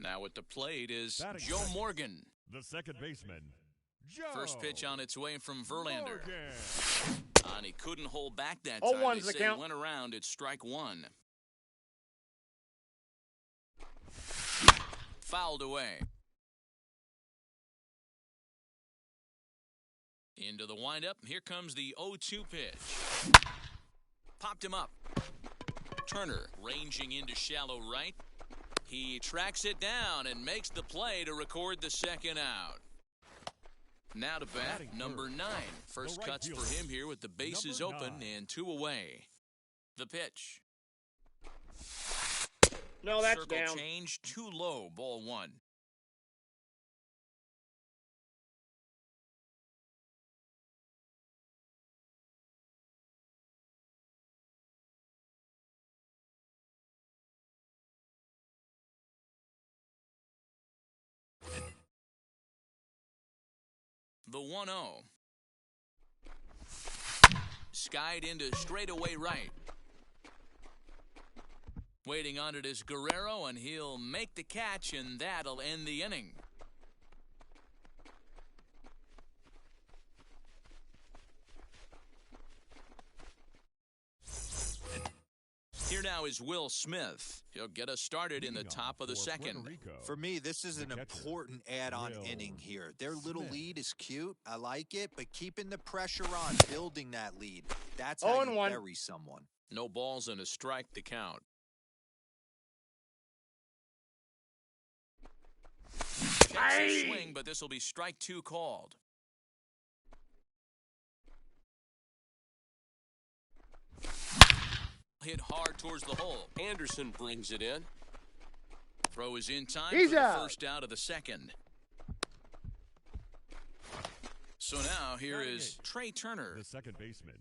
Now at the plate is Batting Joe second. Morgan. The second baseman, Joe. First pitch on its way from Verlander. Morgan. And he couldn't hold back that Oh, time. one's They the say count. went around. It's strike one. Fouled away. Into the windup. Here comes the 0-2 pitch. Popped him up. Turner ranging into shallow right. He tracks it down and makes the play to record the second out. Now to bat, number 9. First right cuts fielder, for him here with the bases number open 9. and 2 away. The pitch. No, that's Circle down. change, too low, ball 1. The 1-0. Skied into straightaway right. Waiting on it is Guerrero, and he'll make the catch, and that'll end the inning. Here now is Will Smith. He'll get us started in the Leading top off of the for second. Puerto Rico, For me, this is an the catcher, important add-on Will inning here. Their little Smith. lead is cute. I like it, but keeping the pressure on, building that lead. That's how you 0-1. bury someone. No balls and a strike to count. Checks his swing, but this will be strike 2 called. Hit hard towards the hole. Anderson brings it in. Throw is in time He's for the out. first out of the second. So now here Batting is 8. Trey Turner. the second baseman,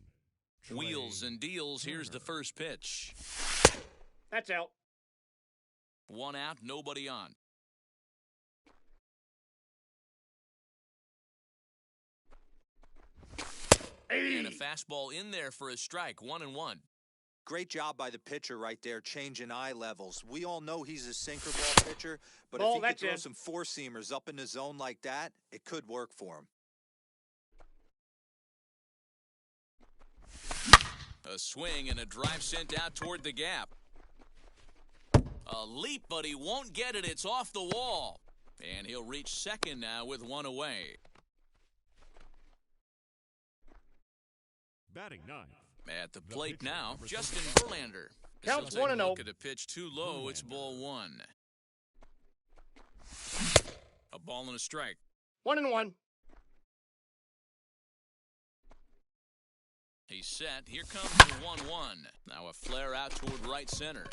Trey Wheels and deals. Here's the Turner. first pitch. That's out. 1 out, nobody on. And a fastball in there for a strike. 1-1. Great job by the pitcher right there, changing eye levels. We all know he's a sinker ball pitcher, but Ball, if he could that's throw in. some four-seamers up in the zone like that, it could work for him. A swing and a drive sent out toward the gap. A leap, but he won't get it. It's off the wall. And he'll reach second now with 1 away. Batting 9. At the plate pitcher, now, number Justin 35. Verlander. Counts He'll take a 1-0. look at a pitch too low. It's ball 1. A ball and a strike. 1-1. He's set. Here comes the 1-1. Now a flare out toward right center.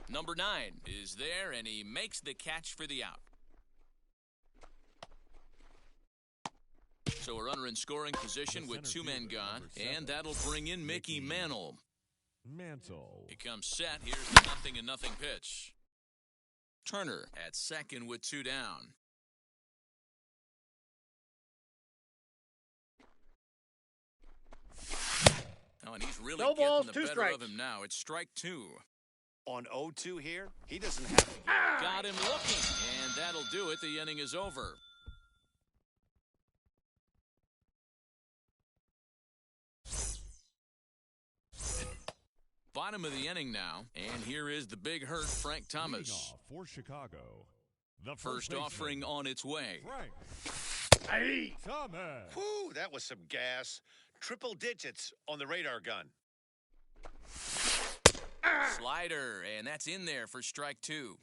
Number 9 is there, and he makes the catch for the out. So a runner in scoring position The with center 2 men fielder, gone, number 7, and that'll bring in Mickey Mantle. Mantle. He comes set. Here's the 0-0 pitch. Turner at second with 2 down. Oh, and he's really No getting balls, the 2 better strikes. of him now. It's strike 2. On 0-2 here, he doesn't have to get Got him looking, and that'll do it. The inning is over. Bottom of the inning now, and here is the big hurt, Frank Leading Thomas. off for Chicago, the First baseman, offering on its way. Frank Thomas. Whew, that was some gas. Triple digits on the radar gun. Slider, and that's in there for strike 2.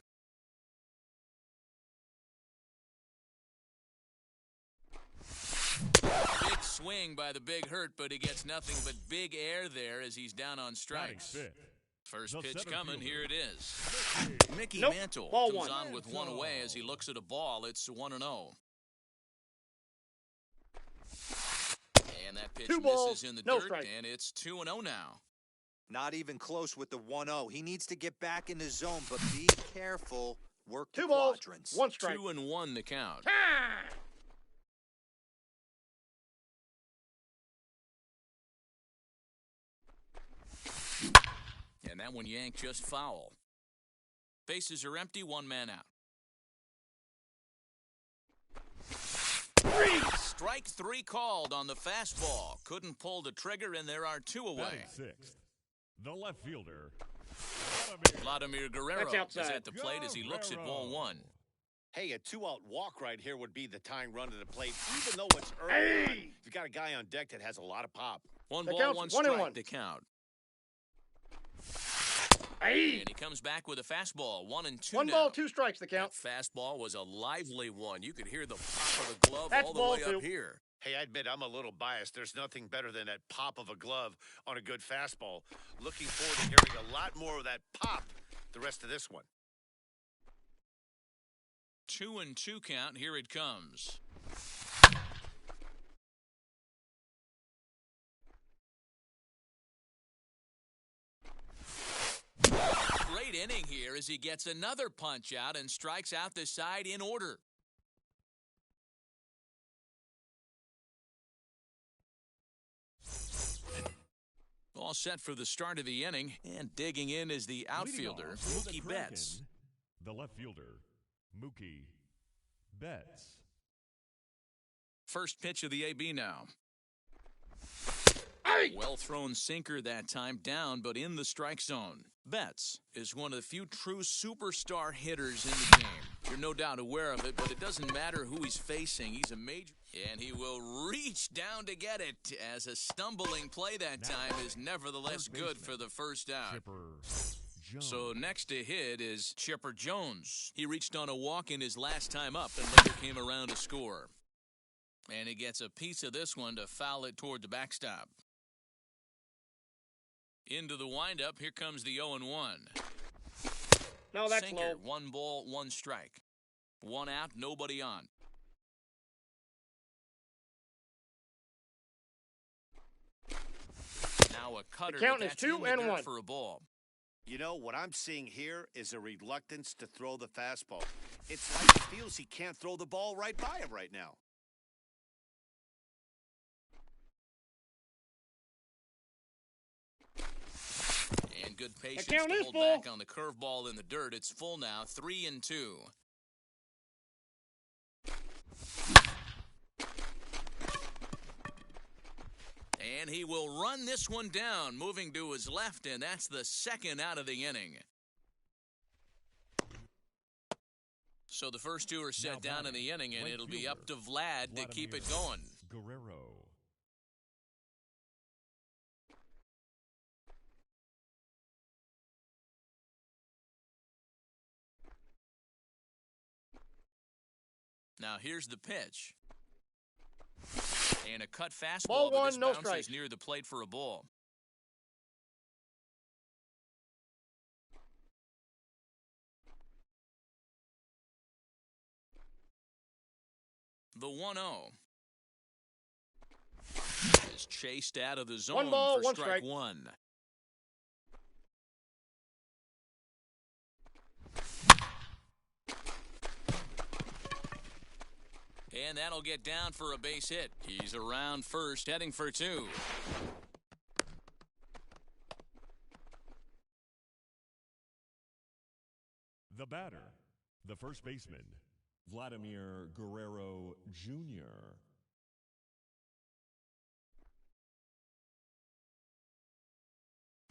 Big swing by the big hurt, but he gets nothing but big air there as he's down on Batting strikes. 5th. First The pitch center coming, fielder. here it is. Mickey Nope. Mantle Ball comes 1. on with 1 away as he looks at a ball. It's 1-0. And that pitch 2 balls, misses in the no dirt, strike. and it's 2-0 now. Not even close with the 1-0. He needs to get back in the zone, but be careful. Work the 2 balls, quadrants. 1 strike. 2-1 the count. Ah! And that one yanked just foul. Bases are empty, 1 man out. Strike three called on the fastball. Couldn't pull the trigger, and there are two away. Batting sixth, the left fielder, Vladimir Guerrero That's outside. is at the plate as he looks at ball one. Hey, a two-out walk right here would be the tying run to the plate, even though it's early. On. You've got a guy on deck that has a lot of pop. One The ball, count's one 1-1. strike to count. And he comes back with a fastball, 1-2 One now. ball, two strikes, the count. That fastball was a lively one. You could hear the pop of the glove That's all the ball way two. up here. Hey, I admit I'm a little biased. There's nothing better than that pop of a glove on a good fastball. Looking forward to hearing a lot more of that pop the rest of this one. 2-2 count. Here it comes. Great inning here as he gets another punch out and strikes out the side in order. All set for the start of the inning, and digging in is the outfielder, Leading off, the Mookie Kraken, Betts. the left fielder, Mookie Betts. First pitch of the AB now. Well thrown sinker that time, down but in the strike zone. Betts is one of the few true superstar hitters in the game. You're no doubt aware of it, but it doesn't matter who he's facing. He's a major, and he will reach down to get it as a stumbling play that time is nevertheless good for the first out. Chipper Jones. So next to hit is Chipper Jones. He reached on a walk in his last time up and later came around to score. And he gets a piece of this one to foul it toward the backstop. Into the windup, here comes the 0-1. No, that's Sinker, low. 1 ball, 1 strike. 1 out, nobody on. Now a cutter, The count but is that's in 2 the and dirt 1. for a ball. You know, what I'm seeing here is a reluctance to throw the fastball. It's like he feels he can't throw the ball right by him right now. And good patience count to is hold full. back on the curveball in the dirt. It's full now, 3-2. And he will run this one down, moving to his left, and that's the second out of the inning. So the first two are set down in the inning, and right it'll be up to fielder, Vlad to keep it Vladimir going. Guerrero. Now here's the pitch. And a cut fastball, Ball but one, this no bounces strikes. near the plate for a ball. The 1-0 is chased out of the zone 1 ball, for 1 strike strike. 1. And that'll get down for a base hit. He's around first, heading for 2. The batter, the first baseman, Vladimir Guerrero Jr.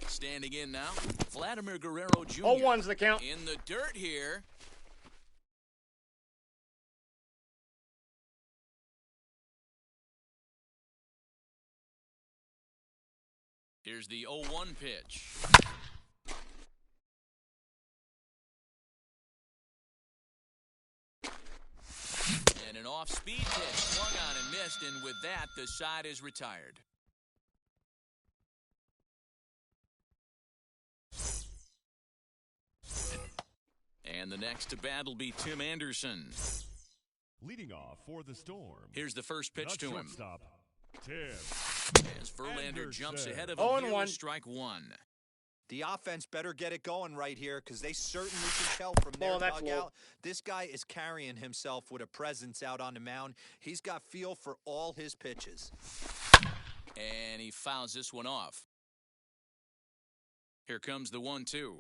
Standing in now, Vladimir Guerrero Jr. 0-1's the count. In the dirt here. Here's the 0-1 pitch. And an off-speed pitch swung on and missed, and with that, the side is retired. And the next to bat will be Tim Anderson. Leading off for the Storm. Here's the first pitch the to him. shortstop, Tim. As Verlander jumps Anderson. ahead of 0-1. him here with strike 1. The offense better get it going right here because they certainly can tell from their Ball, that's dugout. low. This guy is carrying himself with a presence out on the mound. He's got feel for all his pitches. And he fouls this one off. Here comes the 1-2.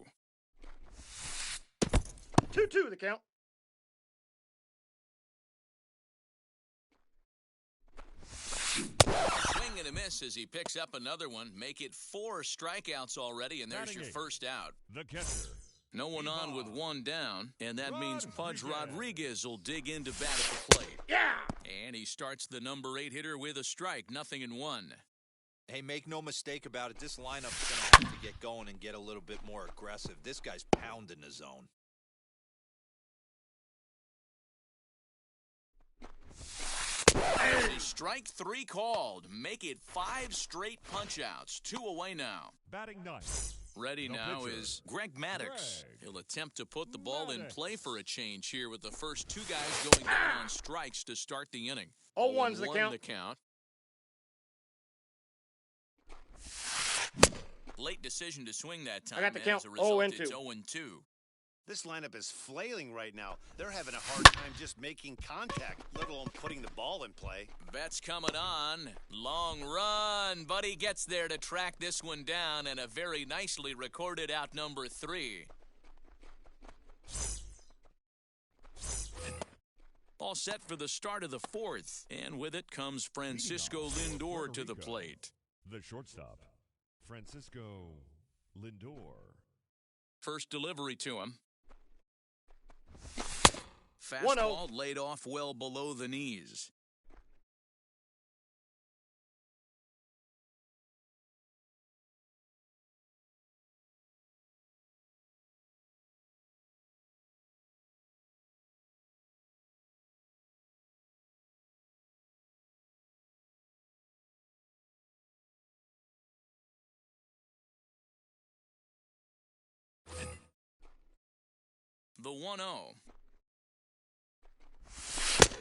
2-2 the count. a miss as he picks up another one. Make it 4 strikeouts already, and there's Batting your eighth. first out. The catcher. No one on with one down, and that means Pudge Rodriguez. Rodriguez will dig into bat at the plate. Yeah! And he starts the number 8 hitter with a strike, 0-1. Hey, make no mistake about it. This lineup's going to have to get going and get a little bit more aggressive. This guy's pounding the zone. Strike 3 called. Make it 5 straight punch-outs. 2 away now. Batting ninth. Ready The now pitcher, is Greg Maddux. Greg He'll attempt to put the ball in Maddux. play for a change here with the first 2 guys going down on strikes to start the inning. 0-1's the 0-1 count. the count. Late decision to swing that time. I got the and count. As a result, 0-2. it's 0-2. This lineup is flailing right now. They're having a hard time just making contact, let alone putting the ball in play. Bet's coming on. Long run, but he gets there to track this one down, and a very nicely recorded out number 3. All set for the start of the 4th, and with it comes Francisco Leading off for Lindor Puerto to the Rico. plate. The shortstop. Francisco Lindor. First delivery to him. 1-0. Fastball laid off well below the knees. The 1-0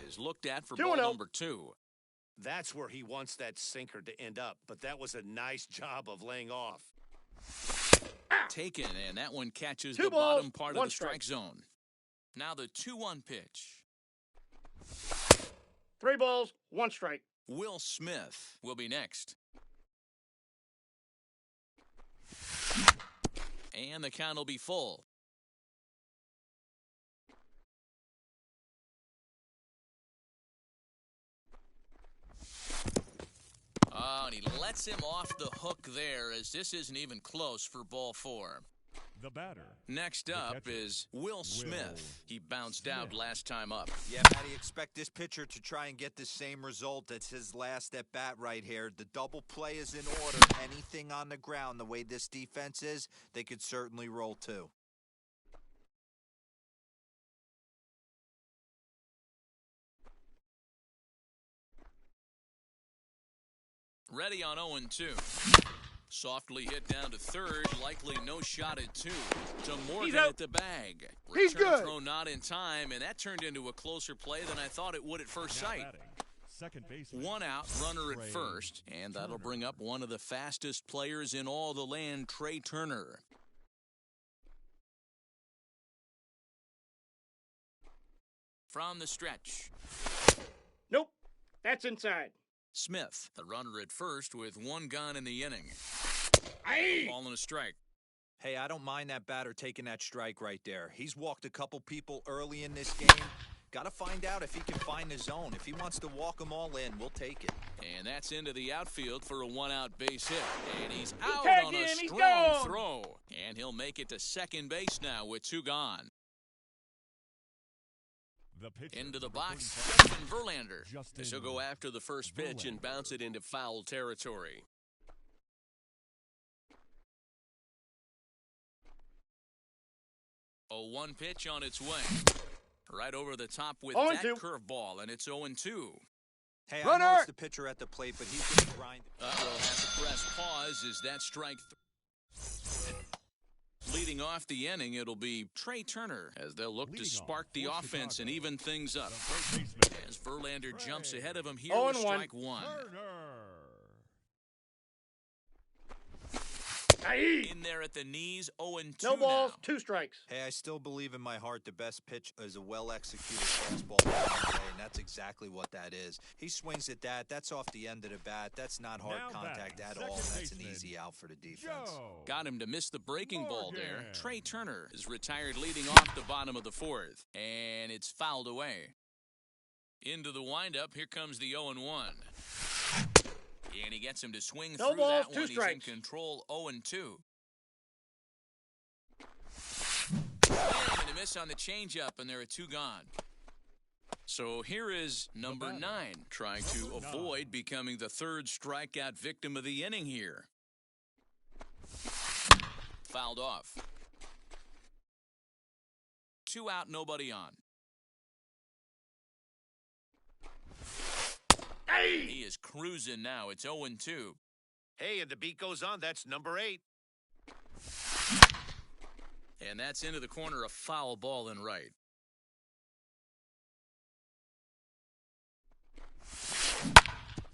is looked at for ball 2-0. number 2. That's where he wants that sinker to end up, but that was a nice job of laying off. Taken, and that one catches 2 the balls, bottom part of 1 the strike strike. zone. Now the 2-1 pitch. 3 balls, 1 strike. Will Smith will be next. And the count will be full. Oh, and he lets him off the hook there as this isn't even close for ball 4. The batter. Next The up catcher, is Will Smith. He bounced out Smith. last time up. Yeah, Matty, expect this pitcher to try and get the same result. It's his last at bat right here. The double play is in order. Anything on the ground, the way this defense is, they could certainly roll 2. Ready on 0-2. Softly hit down to third, likely no shot at 2. To Morgan out. at the bag. He's Return good. throw not in time, and that turned into a closer play than I thought it would at first Now sight. batting. Second baseman. 1 out, runner at Trey first, and that'll Turner. bring up one of the fastest players in all the land, Trey Turner. From the stretch, Nope. That's inside. Smith, the runner at first with 1 gone in the inning. Aye. Ball and a strike. Hey, I don't mind that batter taking that strike right there. He's walked a couple people early in this game. Got to find out if he can find the zone. If he wants to walk them all in, we'll take it. And that's into the outfield for a 1-out base hit. And he's out tagged on a him, he's strong gone. throw. And he'll make it to second base now with 2 gone. The pitcher, Into the number box, 35. Justin Verlander. Justin This will go after the first pitch and Verlander. bounce it into foul territory. A 1 pitch on its way. Right over the top with 0-2. that curveball, and it's 0-2. Hey, I Runner! know it's the pitcher at the plate, but he's going to grind. We'll have to press pause as that strike. Leading off the inning, it'll be Trey Turner as they'll look to Leading spark off the for offense Chicago, and even things up. The third baseman. As Verlander jumps ahead of him here 0-1. with strike 1. Turner. Aye. In there at the knees, 0-2 No balls, now. 2 strikes. Hey, I still believe in my heart the best pitch is a well-executed fastball, and that's exactly what that is. He swings at that. That's off the end of the bat. That's not hard Now contact batting, at all. second That's an baseman, easy out for the defense. Joe. Got him to miss the breaking ball there. Morgan. Trey Turner is retired leading off the bottom of the 4th. And it's fouled away. Into the windup, here comes the 0-1. And he gets him to swing No through balls, that 2 one. strikes. He's in control, 0-2. And a miss on the changeup, and there are 2 gone. So here is number 9, trying to avoid becoming the 3rd strikeout victim of the inning here. Fouled off. 2 out, nobody on. Hey! He is cruising now. It's 0-2. Hey, and the beat goes on. That's number 8. And that's into the corner, a foul ball and right.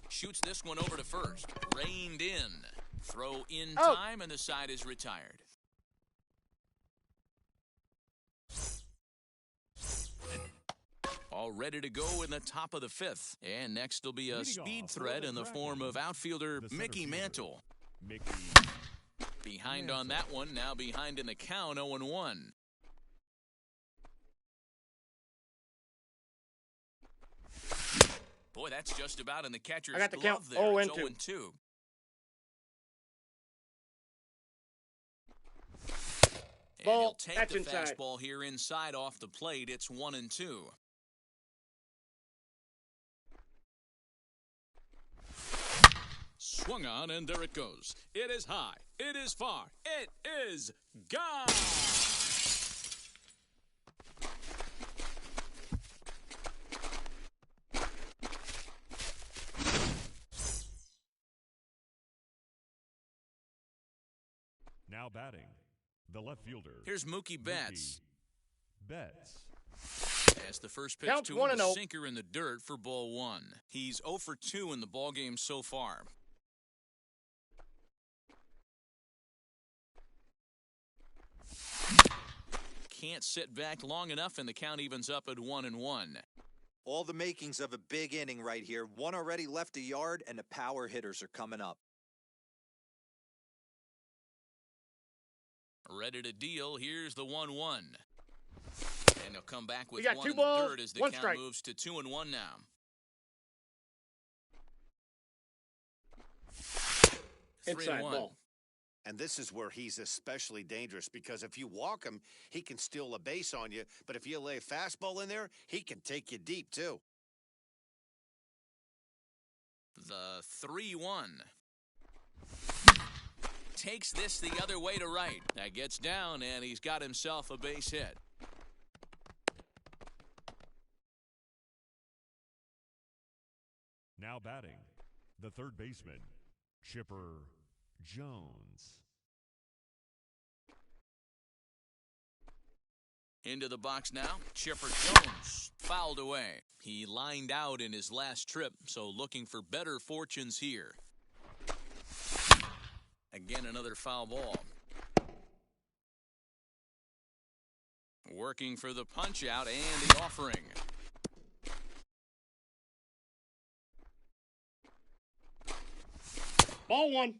Shoots this one over to first. Reined in. Throw in Oh. time, and the side is retired. All ready to go in the top of the 5th. And next will be a Leading speed off for threat the in the Dragons, form of outfielder the center Mickey fielder. Mantle. Mickey. Behind on that one, now behind in the count, 0-1. Boy, that's just about in the catcher's I got the glove count, there. 0-2. It's 0-2. And Ball, he'll take that's the inside. fastball here inside off the plate. It's 1-2. Swung on, and there it goes. It is high. It is far. It is gone. Now batting, the left fielder. Here's Mookie Betts. Betts. As the first pitch Counts to 1 him, and a 0. sinker in the dirt for ball 1. He's 0 for 2 in the ballgame so far. Can't sit back long enough, and the count evens up at 1-1. All the makings of a big inning right here. One already left a yard, and the power hitters are coming up. Ready to deal. Here's the 1-1. And he'll come back with We got 1 2 in the balls, dirt as the 1 count strike. moves to 2-1 now. 3-1. Inside ball. And this is where he's especially dangerous because if you walk him, he can steal a base on you. But if you lay a fastball in there, he can take you deep, too. The 3-1. Takes this the other way to right. That gets down, and he's got himself a base hit. Now batting, the third baseman, Chipper Jones. Into the box now, Chipper Jones fouled away. He lined out in his last trip, so looking for better fortunes here. Again, another foul ball. Working for the punch out and the offering. Ball 1.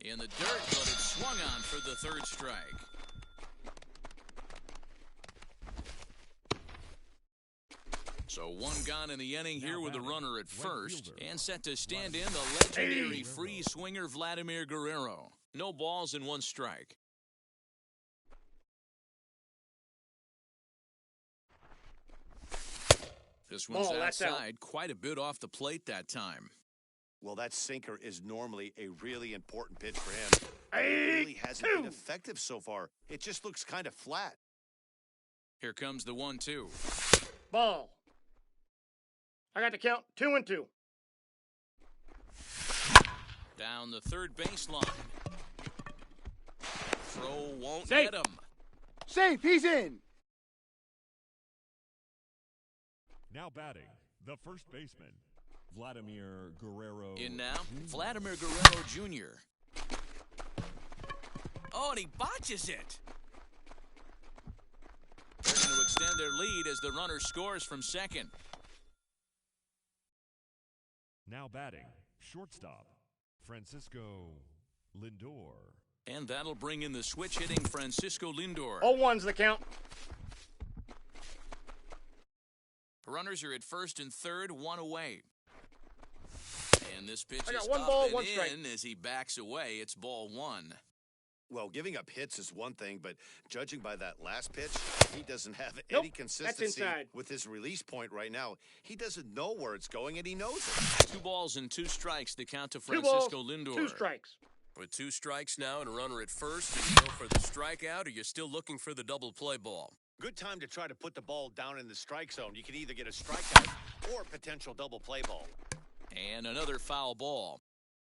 In the dirt, but it swung on for the 3rd strike. So 1 gone in the inning here with a runner at first. And set to stand in the legendary free swinger Vladimir Guerrero. No balls and 1 strike. This one's Ball, that's out. outside, quite a bit off the plate that time. Well, that sinker is normally a really important pitch for him. It really hasn't been effective so far. It just looks kind of flat. Here comes the 1-2. Ball. I got the count 2-2. Down the 3rd baseline. Throw won't Safe. get him. Safe, he's in. Now batting, the first baseman, Vladimir Guerrero. In now, Jr. Vladimir Guerrero Jr. Oh, and he botches it. They're going to extend their lead as the runner scores from second. Now batting, shortstop, Francisco Lindor. And that'll bring in the switch-hitting Francisco Lindor. 0-1's the count. Runners are at first and third, one away. And this pitch I got is one up ball, and one strike. in as he backs away. It's ball one. Well, giving up hits is one thing, but judging by that last pitch, he doesn't have Nope, any that's consistency inside. with his release point right now. He doesn't know where it's going, and he knows it. 2 balls and 2 strikes, the count to 2 balls, Francisco Lindor. 2 strikes. With 2 strikes now and a runner at first, do you go for the strikeout or you're still looking for the double play ball? Good time to try to put the ball down in the strike zone. You can either get a strikeout or a potential double play ball. And another foul ball.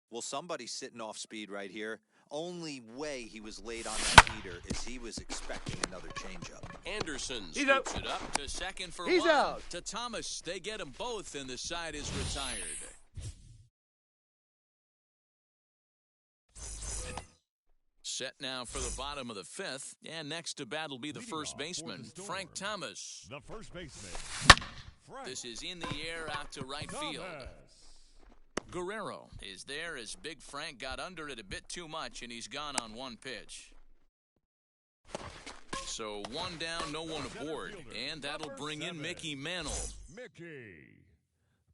Well, somebody's sitting off speed right here. Only way he was late on that heater is he was expecting another changeup. Anderson He's out. scoops it up. To second for He's one. out. To Thomas. They get them both, and the side is retired. Set now for the bottom of the 5th. And next to bat will be the Leading first off for baseman, the Storm. Frank Thomas. The first baseman, Frank This is in the air out to right field. Thomas. Guerrero is there as Big Frank got under it a bit too much, and he's gone on 1 pitch. So 1 down, no one aboard. And that'll bring in Mickey Mantle. Mickey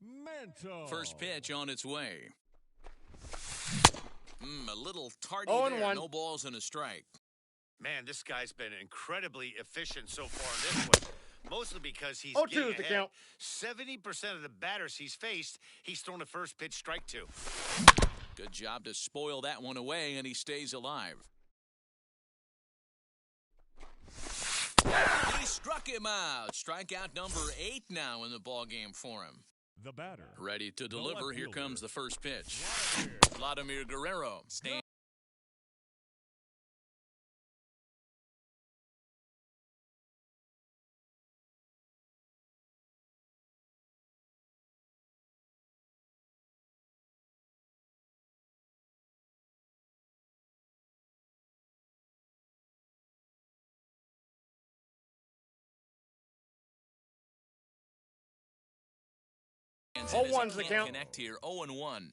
Mantle. First pitch on its way. A little tardy 0-1. there. No balls and a strike. Man, this guy's been incredibly efficient so far in this one. Mostly because he's 0-2 getting is the ahead. count. 70% of the batters he's faced, he's thrown a first pitch strike to. Good job to spoil that one away, and he stays alive. He struck him out. Strikeout number 8 now in the ballgame for him. The batter. Ready to The deliver. left Here fielder. comes the first pitch. Vladimir. Vladimir Guerrero stands. As he 0-1's the can't count. connect here. 0-1.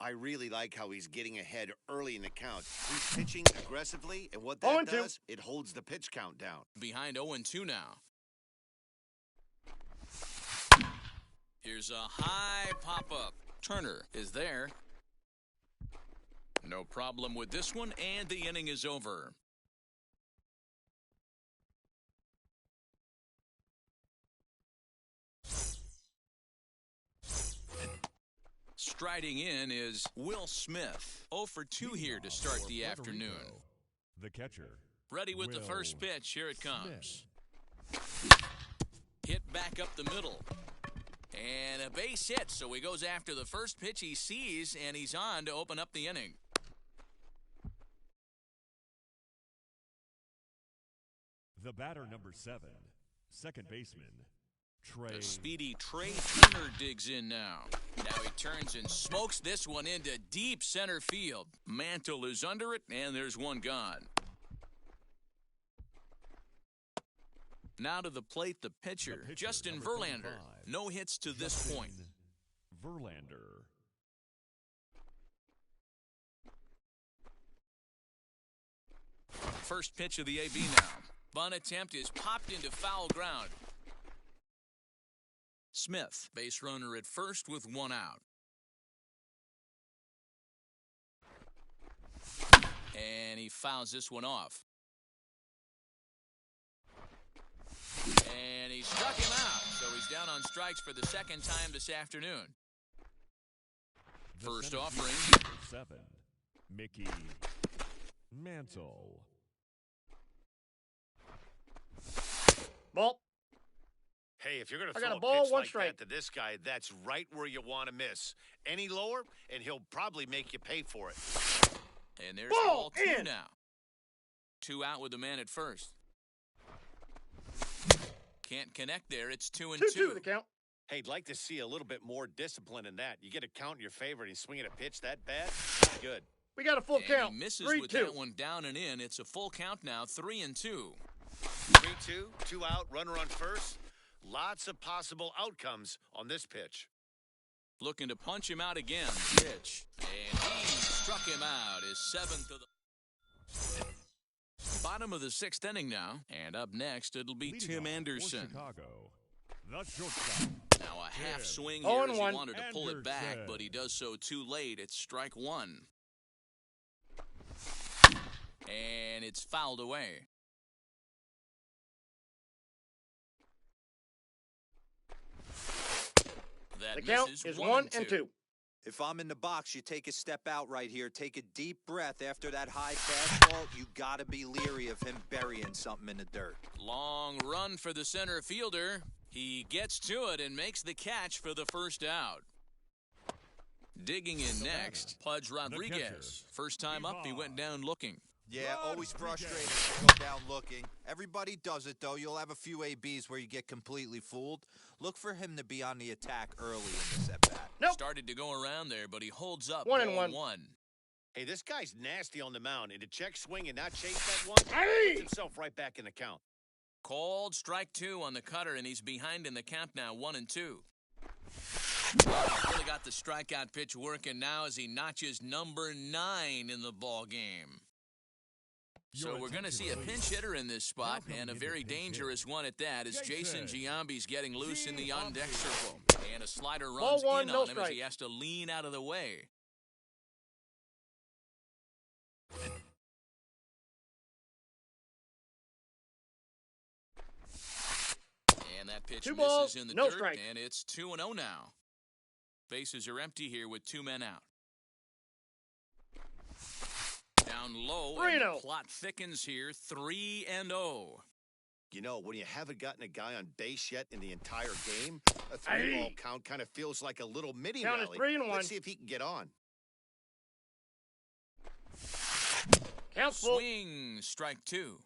I really like how he's getting ahead early in the count. He's pitching aggressively, and what that 0-2. does, it holds the pitch count down. Behind 0-2 now. Here's a high pop-up. Turner is there. No problem with this one, and the inning is over. Striding in is Will Smith. 0 for 2 here to start For the Puerto afternoon. Rico, the catcher. Ready with the Will first pitch. Here it comes. Smith. Hit back up the middle. And a base hit, so he goes after the first pitch he sees, and he's on to open up the inning. The batter number 7, second baseman, Trey. The speedy Trey Turner digs in now. Now he turns and smokes this one into deep center field. Mantle is under it, and there's one gone. Now to the plate, the pitcher, The pitcher, Justin number Verlander. 35, No hits to this Justin point. Verlander. First pitch of the AB now. Bunt attempt is popped into foul ground. Smith, base runner at first with 1 out. And he fouls this one off. And he struck him out, so he's down on strikes for the second time this afternoon. The First center offering. fielder, number 7, Mickey Mantle. Ball. Hey, if you're going to I throw got a a ball, pitch 1 like strike. that to this guy, that's right where you want to miss. Any lower, and he'll probably make you pay for it. And there's Ball ball 2 in. now. 2 out with the man at first. Can't connect there. It's 2-2. 2-2 the count. Hey, I'd like to see a little bit more discipline in that. You get a count in your favor, and he's swinging a pitch that bad. Good. We got a full And count. he misses 3-2. with that one down and in. It's a full count now, 3-2. 3-2, 2 out, runner on first. Lots of possible outcomes on this pitch. Looking to punch him out again. Pitch. And he struck him out. His 7th of the bottom of the 6th inning now. And up next, it'll be Leading Tim off for Anderson. Chicago, the shortstop. Now a half swing Oh, here and as he one. wanted to pull it back, Anderson. but he does so too late. It's strike one. And it's fouled away. That The count misses is 1 and 2. If I'm in the box, you take a step out right here. Take a deep breath after that high fastball. You got to be leery of him burying something in the dirt. Long run for the center fielder. He gets to it and makes the catch for the first out. Digging in next, Pudge Rodriguez. First time up, he went down looking. Yeah, always Rodriguez. frustrating to go down looking. Everybody does it, though. You'll have a few ABs where you get completely fooled. Look for him to be on the attack early in this at-bat. Nope. Started to go around there, but he holds up. 1-1. 1-1. Hey, this guy's nasty on the mound, and to check swing and not chase that one, Hey! puts himself right back in the count. Called strike 2 on the cutter, and he's behind in the count now, 1-2. Really got the strikeout pitch working now as he notches number 9 in the ball game. So we're going to see a pinch hitter in this spot, and a very dangerous one at that, as Jason Giambi's getting loose in the on-deck circle. And a slider runs Ball one, in no on him as strike. he has to lean out of the way. And that pitch 2 misses balls, in the no dirt, strike. and it's 2-0 now. Bases are empty here with 2 men out. Down low, and 3-0. the plot thickens here, 3-0. You know, when you haven't gotten a guy on base yet in the entire game, a Hey! 3-ball count kind of feels like a little mini Count is rally. 3-1. Let's see if he can get on. Count full. Swing, strike 2.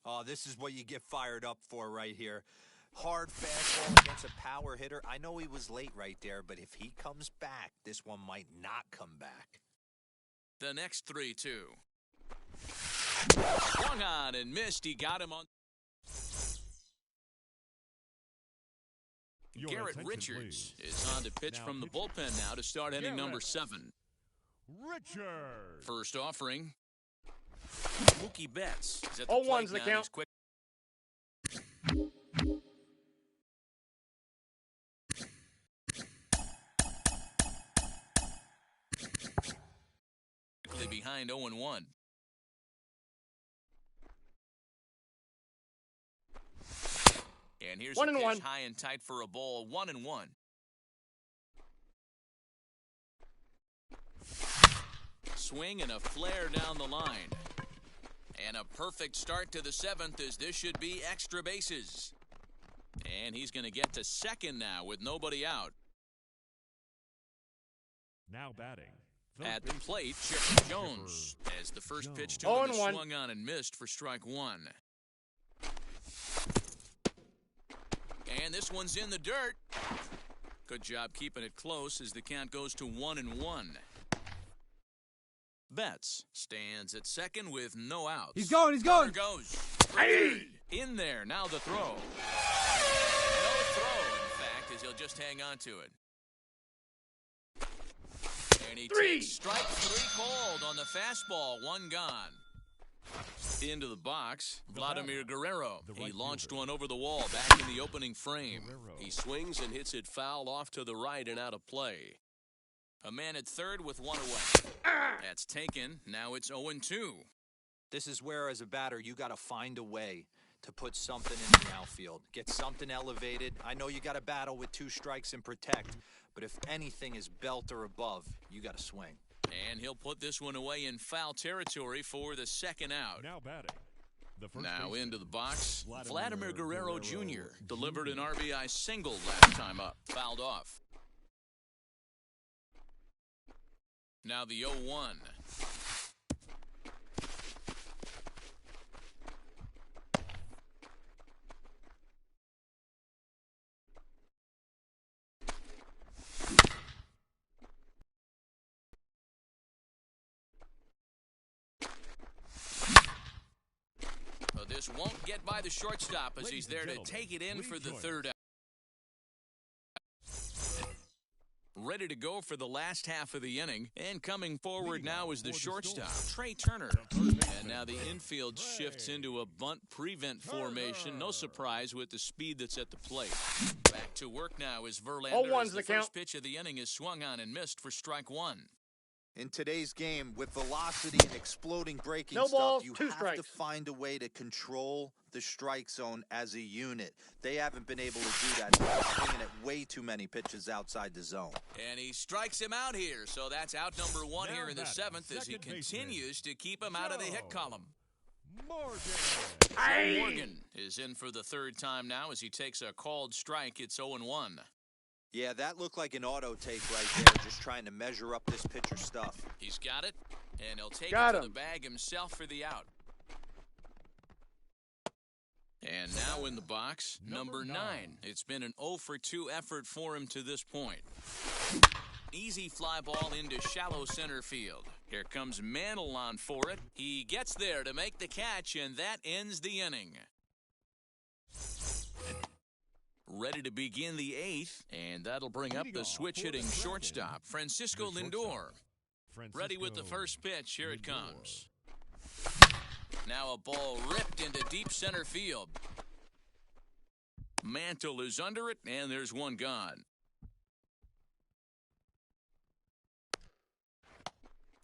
Oh, this is what you get fired up for right here. Hard fastball against a power hitter. I know he was late right there, but if he comes back, this one might not come back. The next 3-2. Swung on and missed. He got him on. Your Garrett attention, Richards please. is on to pitch Now from the pitching. bullpen now to start inning number 7. Richard. First offering. Mookie Betts is at the 0-1's plate the now. count. He's quick. Quickly behind 0-1. And here's a 1-1. pitch high and tight for a ball. 1-1. Swing and a flare down the line. And a perfect start to the 7th, as this should be extra bases. And he's going to get to second now with nobody out. Now batting. At the base plate, Chipper Jones, as the first pitch to him is 0-1. swung on and missed for strike 1. And this one's in the dirt. Good job keeping it close as the count goes to 1-1. Betts stands at second with no outs. He's going, he's going. Runner goes. Hey! In there, now the throw. No throw, in fact, as he'll just hang on to it. And he 3. takes strike 3 called on the fastball, 1 gone. Into the box, Vladimir Guerrero. the He right launched fielder. one over the wall back in the opening frame. Guerrero. He swings and hits it foul off to the right and out of play. A man at third with 1 away. That's taken. Now it's 0-2. This is where, as a batter, you got to find a way to put something in the outfield. Get something elevated. I know you got to battle with 2 strikes and protect, but if anything is belt or above, you got to swing. And he'll put this one away in foul territory for the second out. Now batting. The first Now baseman. into the box, Vladimir Vladimir Guerrero Guerrero Jr. delivered an Jr. RBI single last time up. Fouled off. Now the 0-1. This won't get by the shortstop as he's Ladies and there to gentlemen, take it in please for the join third out. ready to go for the last half of the inning. And coming forward now is the shortstop, Trey Turner. And now the infield shifts into a bunt prevent formation. No surprise with the speed that's at the plate. Back to work now is Verlander. 0-1's As the the count. first pitch of the inning is swung on and missed for strike one. In today's game, with velocity and exploding breaking No stuff, balls, you 2 have strikes. to find a way to control the strike zone as a unit. They haven't been able to do that. They're swinging at way too many pitches outside the zone. And he strikes him out here, so that's out number one Now here in the batting, seventh as he second baseman, continues to keep him out of the hit Joe column. Morgan. Joe Morgan is in for the third time now as he takes a called strike. It's 0-1. Yeah, that looked like an auto take right there, just trying to measure up this pitcher stuff. He's got it, and he'll take Got it to him. the bag himself for the out. And now in the box, number 9. It's been an 0-for-2 effort for him to this point. Easy fly ball into shallow center field. Here comes Mantle on for it. He gets there to make the catch, and that ends the inning. Ready to begin the 8th, and that'll bring up the switch-hitting shortstop, Francisco Lindor. Ready with the first pitch. Here it comes. Now a ball ripped into deep center field. Mantle is under it, and there's one gone.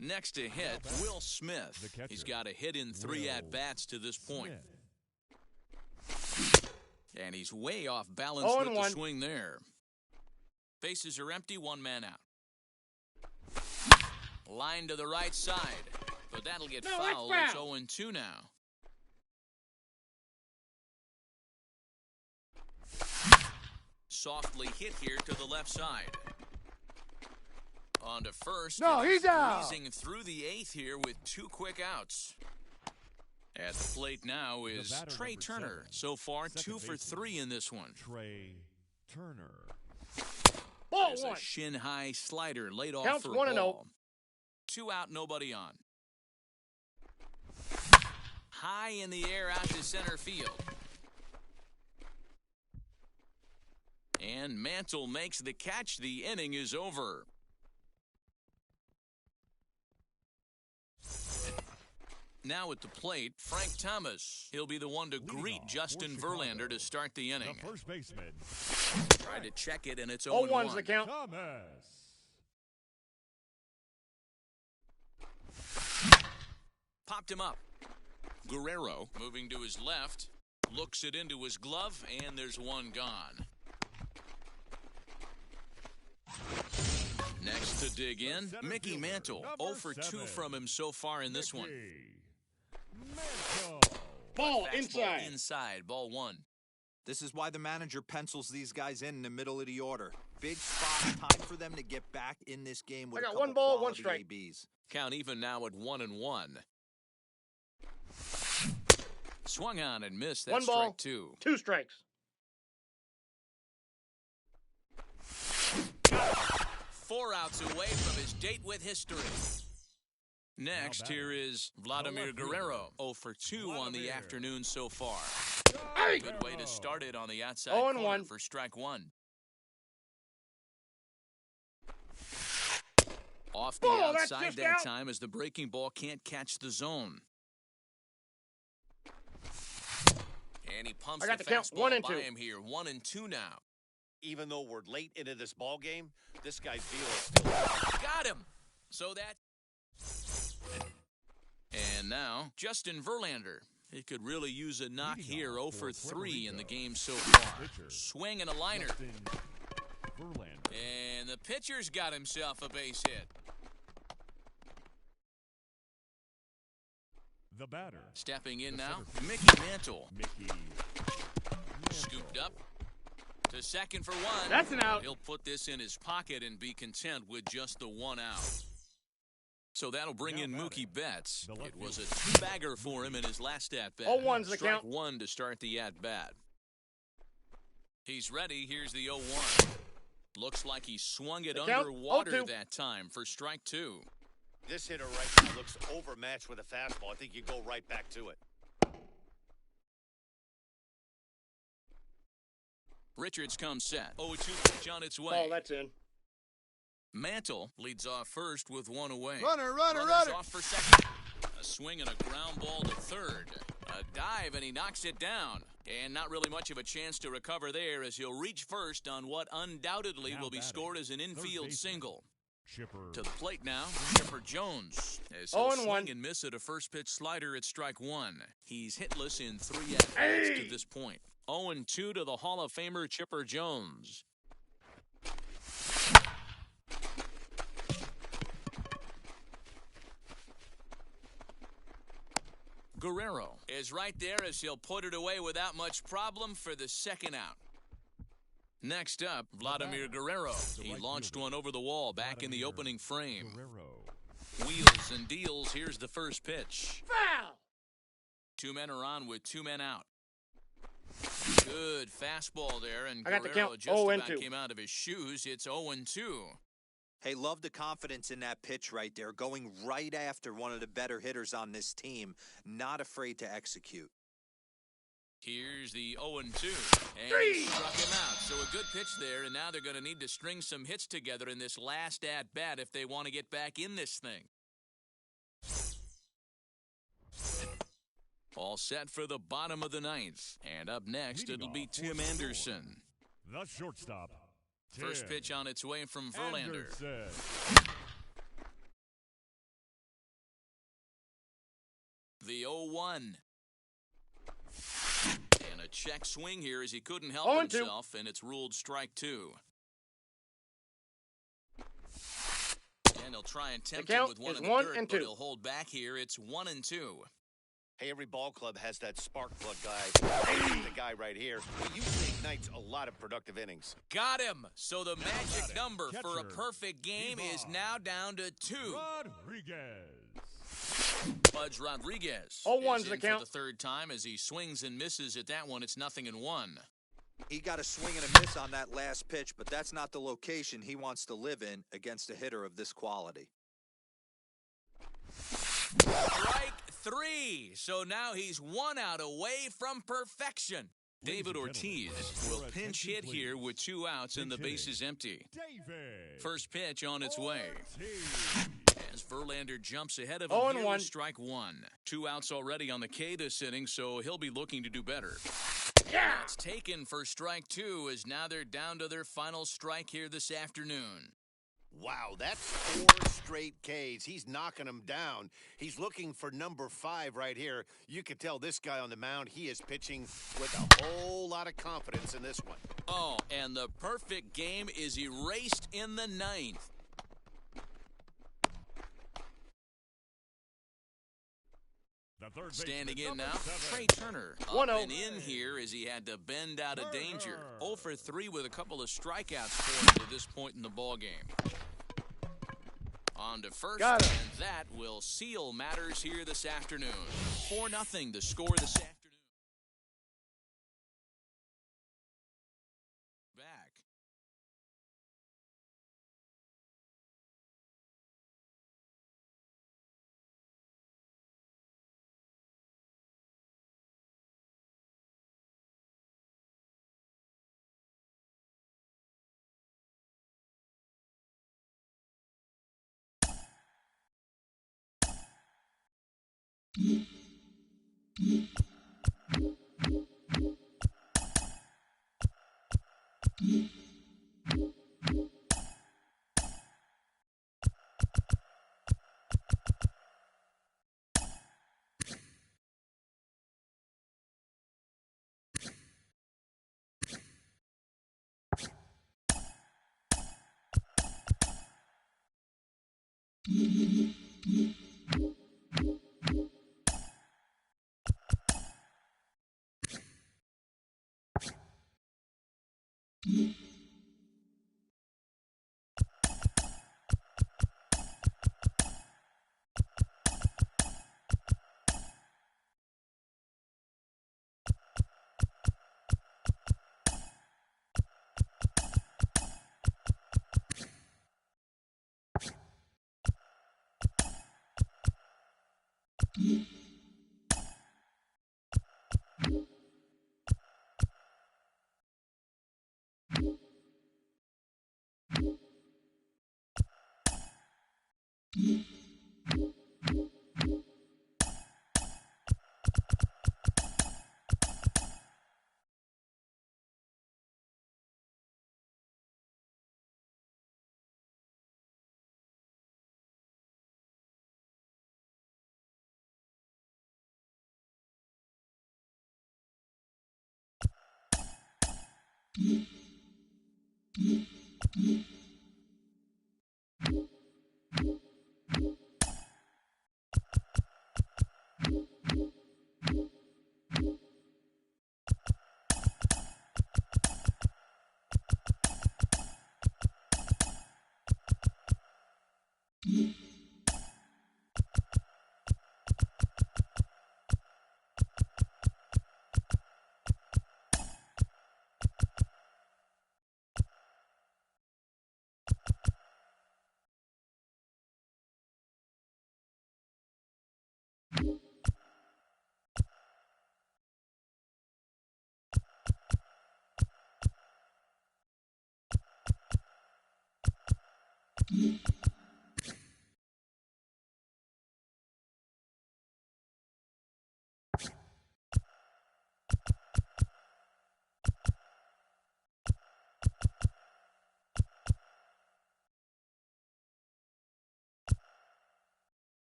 Next to hit, Will Smith. He's got a hit in 3 at-bats to this point. And he's way off balance with the 0-1. swing there. Bases are empty, 1 man out. Line to the right side, but that'll get No, that's fouled. It's foul. 0-2 now. Softly hit here to the left side. On to first. No, and he's out. Squeezing through the 8th here with 2 quick outs. At the plate now is batter, Trey number Turner. 7. So far, Second 2 for baseman. 3 in this one. Trey Turner. Ball There's 1. a shin-high slider laid off Counts for a 1-0. ball. 2 out, nobody on. High in the air out to center field. And Mantle makes the catch. The inning is over. Now at the plate, Frank Thomas. He'll be the one to greet Leadoff Justin for Chicago. Verlander to start the The inning. first baseman, Tried to check it, and it's 0-1's 0-1. the count. Thomas. Popped him up. Guerrero moving to his left. Looks it into his glove, and there's one gone. Next to dig in, Center Mickey fielder, Mantle. number 0 for 2 7. from him so far in this one. Mantle. Ball Fastball inside. inside, ball 1. This is why the manager pencils these guys in the middle of the order. Big spot, time for them to get back in this game with I a got couple 1 ball, 1 quality strike. ABs. Count even now at 1-1. Swung on and missed. That's 1 ball, strike 2. 2 strikes. 4 outs away from his date with history. Next, here is Vladimir Guerrero. 0 for 2 on the afternoon so far. Hey! Good way to start it on the outside 0-1. corner for strike 1. Off the Ball, that's outside just that out. time as the breaking ball can't catch the zone. And he pumps I got the the count, fastball 1 and by 2. him here. 1-2 now. Even though we're late into this ball game, this guy's deal is still. Got him. So that. And now, Justin Verlander. He could really use a knock Leading here. 0 off for for 3 in the Puerto game so far. Pitcher. Swing and a liner. Justin Verlander. And the pitcher's got himself a base hit. The batter, Stepping in The now, center Mickey Mantle. Mickey. Scooped up to second for 1. That's an out. He'll put this in his pocket and be content with just the 1 out. So that'll bring Now in batting, Mookie Betts. the left It was a fielder. 2-bagger for him in his last at-bat. 0-1's the Strike count. 1 to start the at-bat. He's ready. Here's the 0-1. Looks like he swung it The count, underwater 0-2. that time for strike 2. This hitter right now looks overmatched with a fastball. I think you go right back to it. Richards comes set. 0-2 pitch on its way. Ball, that's in. Mantle leads off first with one away. Runner. Off for second. A swing and a ground ball to third. A dive, and he knocks it down. And not really much of a chance to recover there as he'll reach first on what undoubtedly Now will be batting, scored as an infield baseman. single. Chipper. To the plate now, Chipper Jones. As he'll 0-1. swing and miss at a first pitch slider at strike one. He's hitless in 3 at-bats to this point. 0-2 to the Hall of Famer Chipper Jones. Guerrero is right there as he'll put it away without much problem for the second out. Next up, Vladimir Guerrero. He launched one over the wall back in the opening frame. Guerrero. Wheels and deals. Here's the first pitch. Foul! 2 men are on with 2 men out. Good fastball there, and I got the Guerrero count. just 0-2. about came out of his shoes. It's 0-2. Hey, love the confidence in that pitch right there, going right after one of the better hitters on this team, not afraid to execute. Here's the 0-2, and Three. he struck him out. So a good pitch there, and now they're going to need to string some hits together in this last at-bat if they want to get back in this thing. All set for the bottom of the ninth, and up next Leading it'll be off for Tim the Anderson. The shortstop. First Tim pitch on its way from Verlander. Anderson. The 0-1. And a check swing here as he couldn't help 0-2. himself, and it's ruled strike 2. And he'll try and tempt him count with one is in the 1 dirt, and but 2. he'll hold back here. It's 1-2. Hey, every ball club has that spark plug guy. The guy right here. He usually ignites a lot of productive innings. Got him. So the magic batting, number for a catcher, perfect game is Ivan. now down to 2. Rodriguez. Pudge Rodriguez 0-1's is the in count. for the third time as he swings and misses at that one. It's 0-1. He got a swing and a miss on that last pitch, but that's not the location he wants to live in against a hitter of this quality. Strike 3. So now he's 1 out away from perfection. David and Ortiz gentlemen, will your pinch attention, hit here please. with 2 outs and the Pinch base hitting. is empty. David. First pitch on its way. Ortiz. As Verlander jumps ahead of him here 0-1. with strike 1. 2 outs already on the K this inning, so he'll be looking to do better. Yeah! That's taken for strike 2 as now they're down to their final strike here this afternoon. Wow, that's 4 straight Ks. He's knocking them down. He's looking for number 5 right here. You can tell this guy on the mound, he is pitching with a whole lot of confidence in this one. Oh, and the perfect game is erased in the 9th. The third Standing baseman, in now, number 7. Trey Turner. Up 1-0. and in here as he had to bend out of danger. Turner. 0 for 3 with a couple of strikeouts for him at this point in the ballgame. On to first, Got him. and that will seal matters here this afternoon. 4-0 the score this afternoon. Back.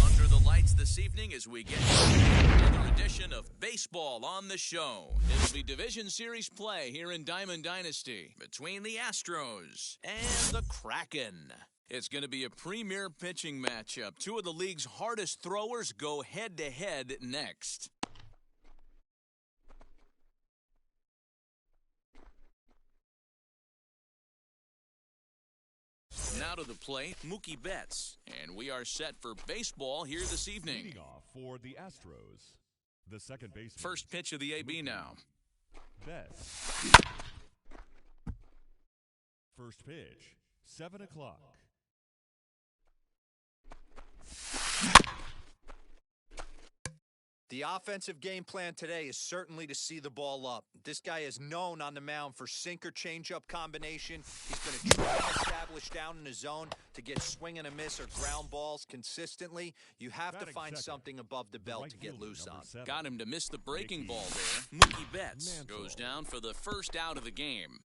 Under the lights this evening as we get another edition of Baseball on the Show. It'll be Division Series play here in Diamond Dynasty between the Astros and the Kraken. It's going to be a premier pitching matchup. Two of the league's hardest throwers go head-to-head next. Now to the plate, Mookie Betts. And we are set for baseball here this evening. Leading off for the Astros, the second baseman. First pitch of the AB now. Betts. First pitch, 7 o'clock. The offensive game plan today is certainly to see the ball up. This guy is known on the mound for sinker changeup combination. He's going to try and establish down in the zone to get swing and a miss or ground balls consistently. You have to find something above the belt to get loose on. Got him to miss the breaking ball there. Mookie Betts goes down for the first out of the game.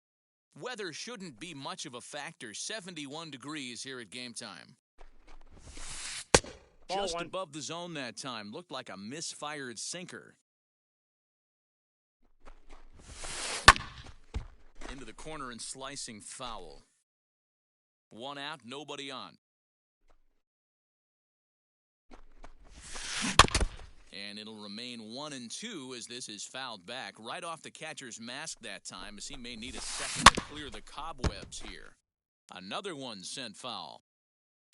Weather shouldn't be much of a factor. 71 degrees here at game time. Just above the zone that time. Looked like a misfired sinker. Into the corner and slicing foul. One out, nobody on. And it'll remain 1-2 as this is fouled back. Right off the catcher's mask that time, as he may need a second to clear the cobwebs here. Another one sent foul.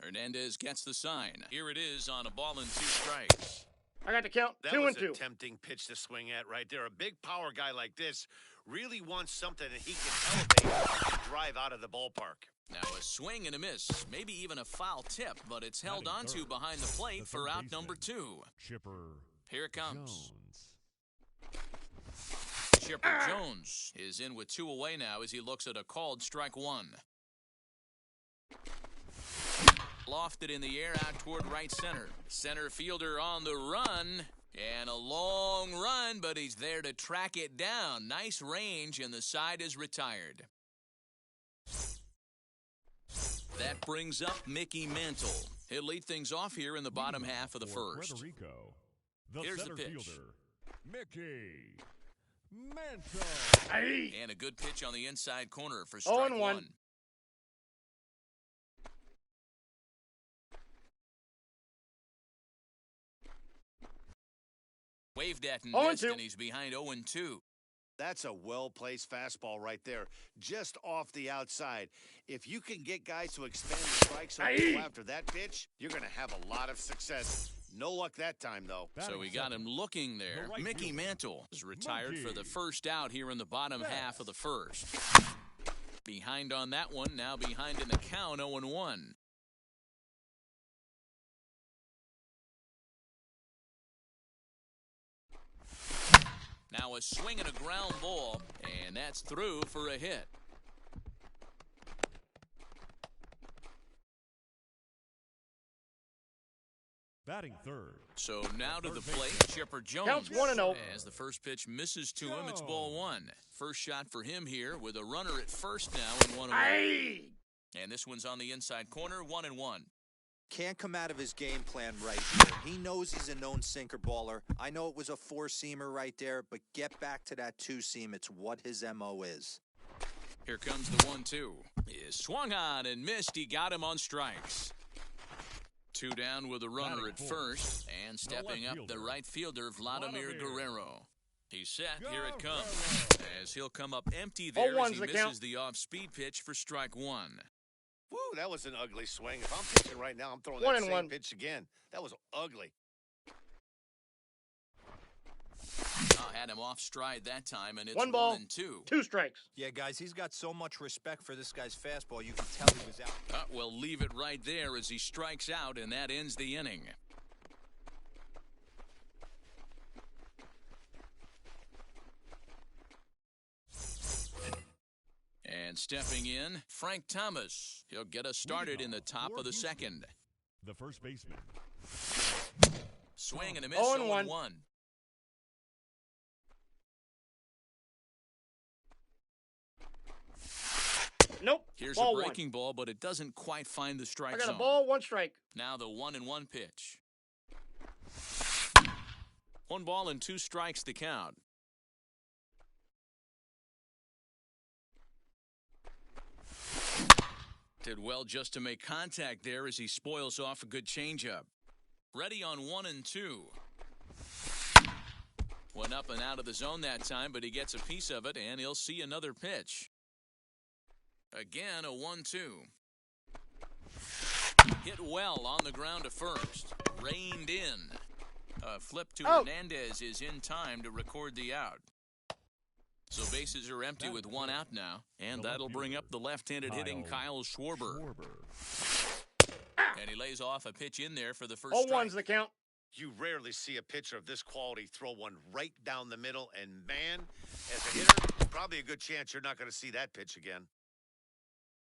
Hernandez gets the sign. Here it is on a ball and 2 strikes. I got the count. That 2 was and 2. a tempting pitch to swing at right there. A big power guy like this really wants something that he can elevate and drive out of the ballpark. Now a swing and a miss, maybe even a foul tip, but it's held Batting onto third, behind the plate the for third out baseman, number 2. Chipper Here it comes. Jones. Chipper Jones is in with 2 away now as he looks at a called strike 1. Lofted in the air out toward right center. Center fielder on the run. And a long run, but he's there to track it down. Nice range, and the side is retired. That brings up Mickey Mantle. He'll lead things off here in the bottom half of the For first. Puerto Rico, the Here's the center pitch. fielder, Mickey Mantle. Aye. And a good pitch on the inside corner for strike 0-1. 1. Waved at and 0-2. missed, and he's behind 0-2. That's a well-placed fastball right there, just off the outside. If you can get guys to expand the strike zone Aye. after that pitch, you're going to have a lot of success. No luck that time, though. So we got him looking there. The right Mickey fielder, Mantle is retired for the Monkey. first out here in the bottom half of the first. Behind on that one, now behind in the count, 0-1. Now a swing and a ground ball, and that's through for a hit. Batting third, So now to the plate, Chipper Jones. Counts 1-0. As the first pitch misses to him, it's ball 1. First shot for him here with a runner at first now and 1 away. Aye. And this one's on the inside corner, 1-1. Can't come out of his game plan right here. He knows he's a known sinker baller. I know it was a 4-seamer right there, but get back to that 2-seam. It's what his MO is. Here comes the 1-2. Is swung on and missed. He got him on strikes. 2 down with a runner Batting at fourth, first, and stepping left up the fielder, right fielder, Vladimir Vladimir. Guerrero. He's set. Here it Guerrero. comes. As he'll come up empty there as 0-1's he the misses count. the off-speed pitch for strike 1. Woo, that was an ugly swing. If I'm pitching right now, I'm throwing that same 1-1. pitch again. That was ugly. Had him off stride that time, and it's 1 ball, 1-2. 2 strikes. Yeah, guys, he's got so much respect for this guy's fastball. You can tell he was out. We'll leave it right there as he strikes out, and that ends the inning. And stepping in, Frank Thomas. He'll get us started in the top of the second. the first baseman, Swing and a miss, 0-1. 0-1. Nope. Here's ball a breaking ball, but it doesn't quite find the 1. strike I got zone. a ball, 1 strike. Now the 1-1 pitch. 1 ball and 2 strikes to count. Did well just to make contact there as he spoils off a good changeup. Ready on 1-2. Went up and out of the zone that time, but he gets a piece of it, and he'll see another pitch. Again, a 1-2. Hit well on the ground to first. Reined in. A flip to Out. Hernandez is in time to record the out. So bases are empty with 1 out now, and The left that'll bring fielder, up the left-handed hitting Kyle Schwarber. And he lays off a pitch in there for the first 0-1's strike. the count. You rarely see a pitcher of this quality throw one right down the middle, and man, as a hitter, probably a good chance you're not going to see that pitch again.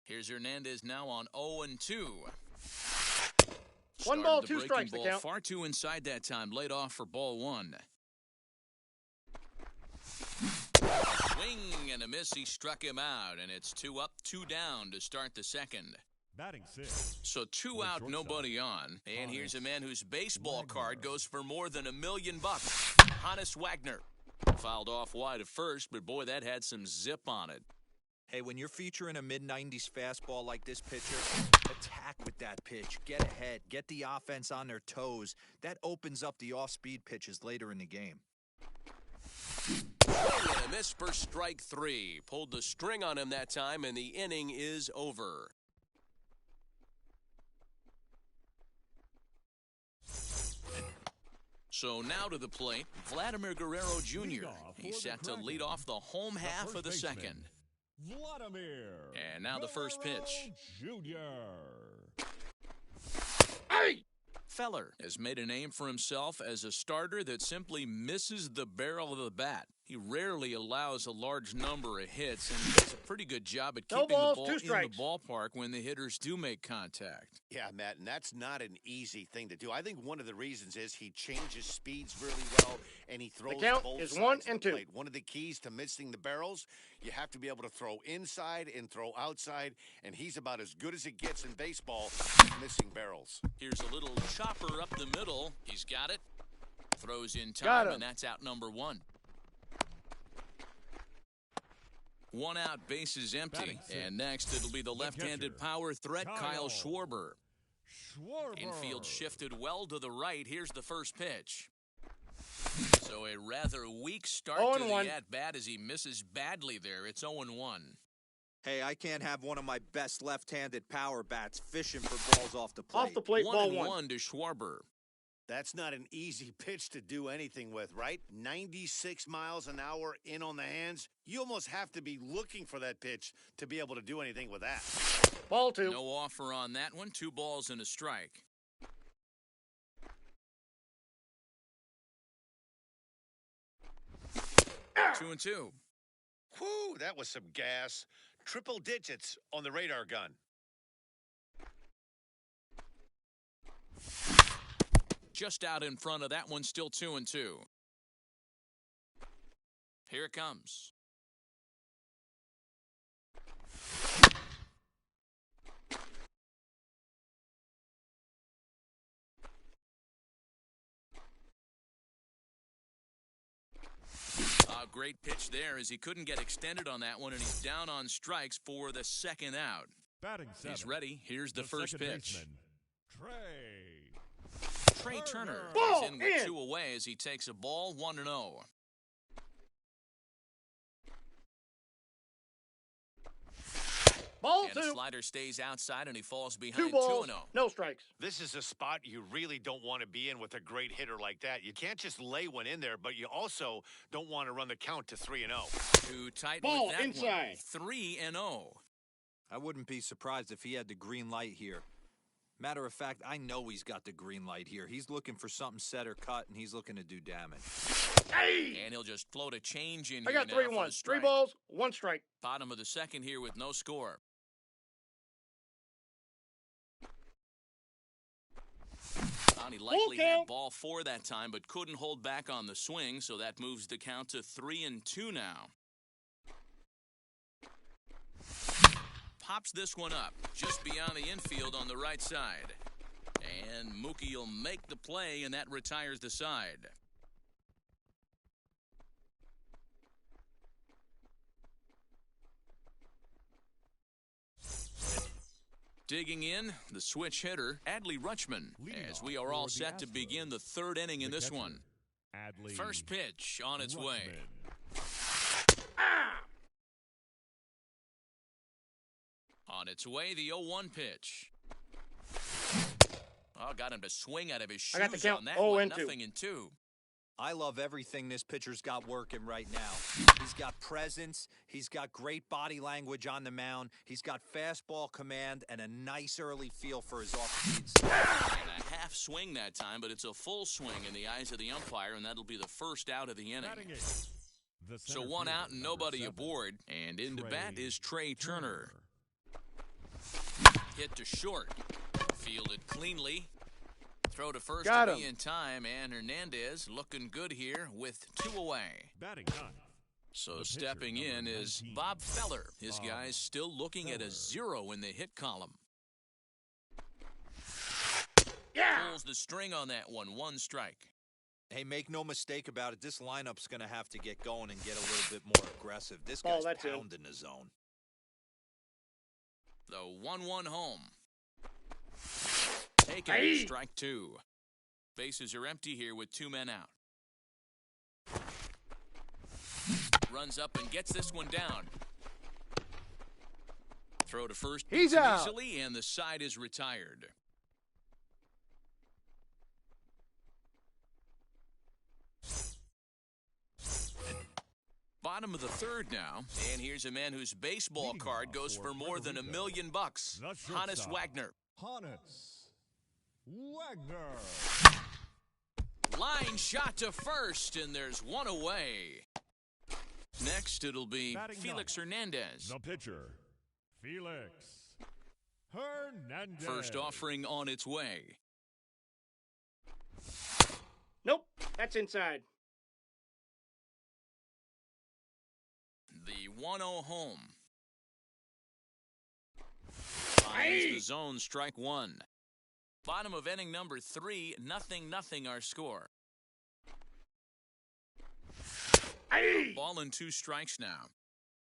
Here's Hernandez now on 0-2. 1 Started ball, the 2 breaking strikes to ball count. far too inside that time. Laid off for ball 1. Swing and a miss. He struck him out, and it's 2 up, 2 down to start the second. batting 6, So 2 The out, shortstop. nobody on. And here's a man whose baseball card goes for more than $1 million. Hannes Wagner. Fouled off wide at first, but boy, that had some zip on it. Hey, when you're featuring a mid-90s fastball like this pitcher, attack with that pitch. Get ahead. Get the offense on their toes. That opens up the off-speed pitches later in the game. Swing and a miss for strike 3. Pulled the string on him that time, and the inning is over. So now to the plate, Vladimir Guerrero Jr. He's set to lead off the home half of the second. Vladimir. And now the first pitch. Jr. Hey! Feller has made a name for himself as a starter that simply misses the barrel of the bat. He rarely allows a large number of hits, and he does a pretty good job at No keeping the balls, ball 2 in strikes. the ballpark when the hitters do make contact. Yeah, Matt, and that's not an easy thing to do. I think one of the reasons is he changes speeds really well, and he throws count both is sides 1 of the and 2. plate. One of the keys to missing the barrels, you have to be able to throw inside and throw outside, and he's about as good as it gets in baseball, missing barrels. Here's a little chopper up the middle. He's got it. Throws in Got time, him. and that's out number 1. 1 out, bases empty. Batting sixth. And next, it'll be the left-handed catcher, power threat, Kyle Kyle Schwarber. Schwarber. Infield shifted well to the right. Here's the first pitch. So a rather weak start to 0-1. the at-bat as he misses badly there. It's 0-1. Hey, I can't have one of my best left-handed power bats fishing for balls off the plate. Off the plate, ball 1. 1-1 to Schwarber. That's not an easy pitch to do anything with, right? 96 miles an hour in on the hands. You almost have to be looking for that pitch to be able to do anything with that. Ball 2. No offer on that one. 2 balls and a strike. Ah! 2-2. Whew, that was some gas. Triple digits on the radar gun. Just out in front of that one, still 2-2. Here it comes. A great pitch there as he couldn't get extended on that one, and he's down on strikes for the second out. Batting seventh. He's ready. Here's the first second pitch. baseman, Trey Turner Ball is in with in. 2 away as he takes a ball 1-0. Ball And the 2. slider stays outside and he falls 2 behind balls, 2-0. no strikes. This is a spot you really don't want to be in with a great hitter like that. You can't just lay one in there, but you also don't want to run the count to 3-0. Too tight Ball with that inside. one. 3-0. I wouldn't be surprised if he had the green light here. Matter of fact, I know he's got the green light here. He's looking for something set or cut, and he's looking to do damage. Hey! And he'll just float a change in I here got now 3-1. for the 3 strike. balls, 1 strike. Bottom of the second here with no score. He likely Okay. had ball 4 that time, but couldn't hold back on the swing, so that moves the count to 3-2 now. Pops this one up just beyond the infield on the right side. And Mookie will make the play, and that retires the side. Digging in, the switch hitter, Adley Rutschman, Leading as off we are all for the set to Astros, begin the 3rd inning in the this catcher, one. Adley First pitch on its way. Rutschman. On its way, the 0-1 pitch. Oh, got him to swing out of his I got the shoes count, on that 0 one. and 2. 0-2. I love everything this pitcher's got working right now. He's got presence. He's got great body language on the mound. He's got fastball command and a nice early feel for his off-speed stuff. And a half swing that time, but it's a full swing in the eyes of the umpire, and that'll be the first out of the inning. Batting eighth, the So center 1 fielder, out and number nobody 7, aboard. And in to bat is Trey Turner. Hit to short. Fielded cleanly. Throw to first Got to be him. in time, and Hernandez looking good here with 2 away. Batting ninth, So The pitcher, stepping in number is 19, Bob Feller. His Bob guys still looking at a Feller. 0 in the hit column. Yeah! Pulls the string on that one. 1 strike. Hey, make no mistake about it. This lineup's going to have to get going and get a little bit more aggressive. This Ball, guy's that's it. pounding the zone. The 1-1 home. Taken, Aye. strike 2. Bases are empty here with 2 men out. Runs up and gets this one down. Throw to first. He's beats it out. easily, and the side is retired. Bottom of the third now, and here's a man whose baseball Leading card off goes for for more than $1 Puerto million bucks. The Hannes shortstop. Wagner. Hannes Wagner. Line shot to first, and there's one away. Next, it'll be Batting Felix ninth, Hernandez. The pitcher, Felix Hernandez. First offering on its way. Nope, that's inside. The 1-0 home. Finds the zone, strike one. Bottom of inning number 3, 0-0 our score. Ball and 2 strikes now.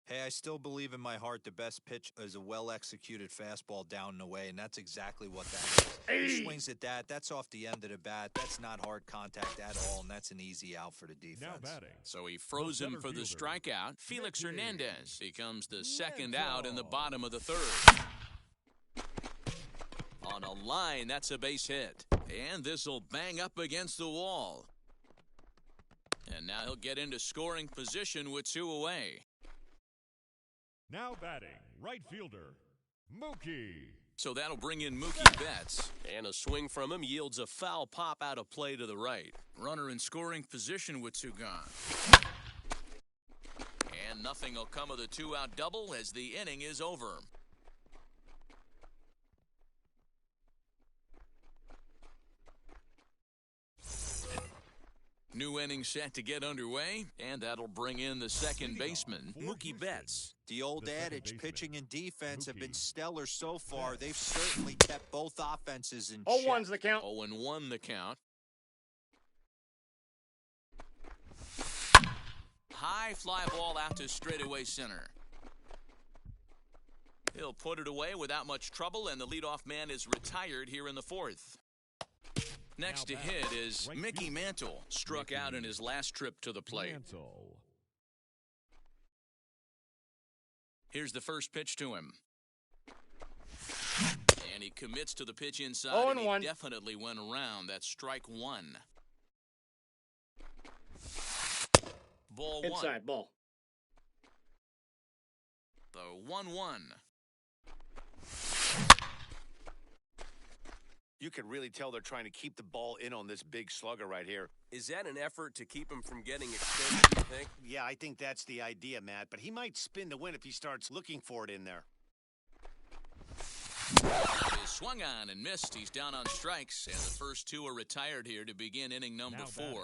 Hey, I still believe in my heart the best pitch is a well-executed fastball down and away, and that's exactly what that is. He swings at that. That's off the end of the bat. That's not hard contact at all, and that's an easy out for the defense. Now batting. So he froze him for the strikeout. Felix Hernandez becomes the second out in the bottom of the third. On a line, that's a base hit. And this will bang up against the wall. And now he'll get into scoring position with 2 away. Now batting, right fielder, Mookie. So that'll bring in Mookie Betts. And a swing from him yields a foul pop out of play to the right. Runner in scoring position with 2 gone. And nothing will come of the 2-out double as the inning is over. New inning set to get underway, and that'll bring in the second baseman, Mookie Betts. The old The second adage, baseman, pitching and defense have been Mookie stellar so far. Betts. They've certainly kept both offenses in check. 0-1's the count. 0-1 the count. High fly ball out to straightaway center. He'll put it away without much trouble, and the leadoff man is retired here in the 4th. Next to hit is Mickey Mantle, struck out in his last trip to the plate. Mantle. Here's the first pitch to him. And he commits to the pitch inside, 0-1. and he definitely went around. That's strike one. Ball one. Inside, ball. The 1-1. You can really tell they're trying to keep the ball in on this big slugger right here. Is that an effort to keep him from getting extended, do you think? Yeah, I think that's the idea, Matt, but he might spin to win if he starts looking for it in there. He swung on and missed. He's down on strikes, and the first 2 are retired here to begin inning number Now 4. batting,